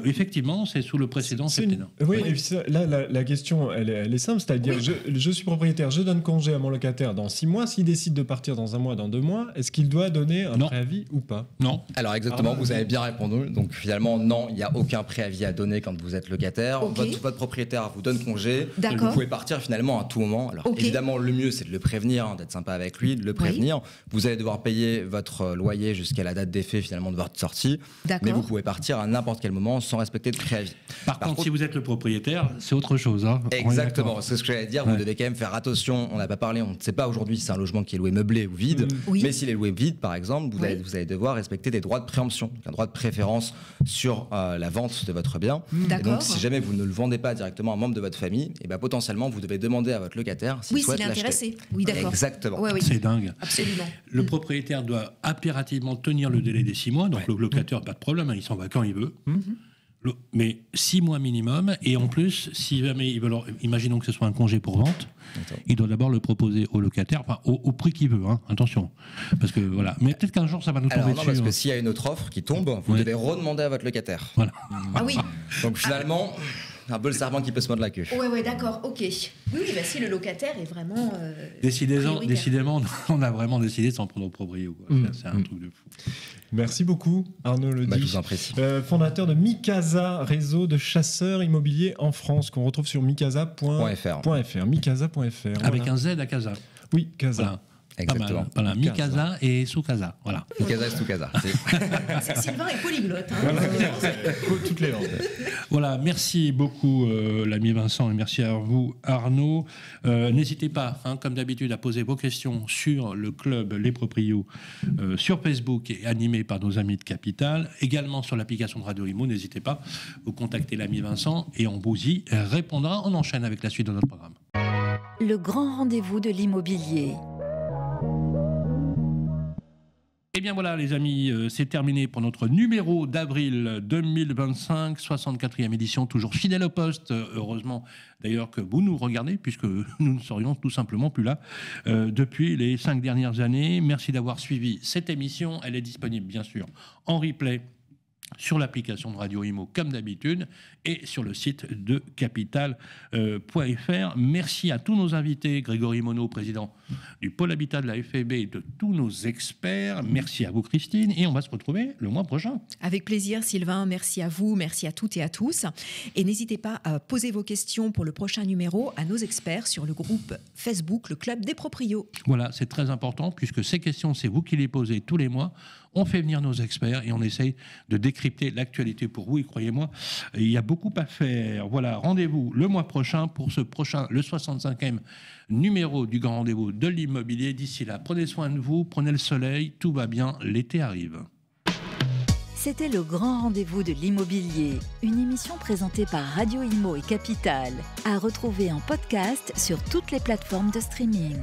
effectivement, c'est sous le précédent septennat. Oui, et puis là, la question, elle est simple, c'est-à-dire je suis propriétaire, je donne congé à mon locataire dans 6 mois. S'il décide de partir dans 1 mois, dans 2 mois, est-ce qu'il doit donner un préavis ou pas? Non. Alors exactement, vous avez bien répondu. Donc finalement, non, il n'y a aucun préavis à donner donné quand vous êtes locataire. Votre propriétaire vous donne congé. D'accord. Vous pouvez partir finalement à tout moment. Alors évidemment, le mieux, c'est de le prévenir, d'être sympa avec lui, de le prévenir. Oui. Vous allez devoir payer votre loyer jusqu'à la date d'effet finalement de votre sortie. Mais vous pouvez partir à n'importe quel moment sans respecter de préavis. Par contre, si vous êtes le propriétaire, c'est autre chose. Hein. Exactement, c'est ce que j'allais dire. Vous devez quand même faire attention. On n'a pas parlé, on ne sait pas aujourd'hui si c'est un logement qui est loué meublé ou vide. Oui. Mais s'il est loué vide, par exemple, vous allez devoir respecter des droits de préemption, donc un droit de préférence sur la vente de votre bien. Et donc, si jamais vous ne le vendez pas directement à un membre de votre famille, et potentiellement, vous devez demander à votre locataire s'il souhaite l'acheter. Intéressé. Oui, d'accord. Exactement. C'est dingue. Absolument. Le propriétaire doit impérativement tenir le délai des 6 mois, donc le locataire, pas de problème, il s'en va quand il veut. Mais 6 mois minimum, et en plus, si jamais imaginons que ce soit un congé pour vente, il doit d'abord le proposer au locataire, au prix qu'il veut, hein, attention. Parce que voilà. Mais peut-être qu'un jour ça va nous tomber dessus. Parce que s'il y a une autre offre qui tombe, vous devez redemander à votre locataire. Voilà. Ah oui. Donc finalement, un peu le serpent qui peut se mordre la queue. Oui, d'accord, ok. Oui, si le locataire est vraiment. Décidément, on a vraiment décidé de s'en prendre au proprio. C'est un truc de fou. Merci beaucoup, Arnaud Ledy. Je vous en prie. Fondateur de Micasa, réseau de chasseurs immobiliers en France, qu'on retrouve sur micasa.fr. Micasa.fr. Avec un Z à Casa. Oui, Casa. Voilà. Exactement. Voilà, Micasa et Sous-Casa. Voilà. Micasa et Sous-Casa. Sylvain est polyglotte. Toutes les langues. Voilà, merci beaucoup l'ami Vincent et merci à vous Arnaud. N'hésitez pas, comme d'habitude, à poser vos questions sur le club Les Proprios sur Facebook et animé par nos amis de Capital. Également sur l'application de Radio Imo, n'hésitez pas, vous contactez l'ami Vincent et on vous y répondra. On enchaîne avec la suite de notre programme. Le grand rendez-vous de l'immobilier. Et bien voilà les amis, c'est terminé pour notre numéro d'avril 2025, 64e édition, toujours fidèle au poste. Heureusement d'ailleurs que vous nous regardez puisque nous ne serions tout simplement plus là depuis les 5 dernières années. Merci d'avoir suivi cette émission, elle est disponible bien sûr en replay sur l'application de Radio Imo comme d'habitude et sur le site de capital.fr. Merci à tous nos invités, Grégory Monod, président du pôle habitat de la FEB et de tous nos experts. Merci à vous Christine et on va se retrouver le mois prochain. Avec plaisir Sylvain, merci à vous, merci à toutes et à tous. Et n'hésitez pas à poser vos questions pour le prochain numéro à nos experts sur le groupe Facebook, le Club des Proprios. Voilà, c'est très important puisque ces questions, c'est vous qui les posez tous les mois. On fait venir nos experts et on essaye de décrypter l'actualité pour vous. Et croyez-moi, il y a beaucoup à faire. Voilà, rendez-vous le mois prochain pour le 65e numéro du grand rendez-vous de l'immobilier. D'ici là, prenez soin de vous, prenez le soleil, tout va bien, l'été arrive. C'était le grand rendez-vous de l'immobilier, une émission présentée par Radio Imo et Capital, à retrouver en podcast sur toutes les plateformes de streaming.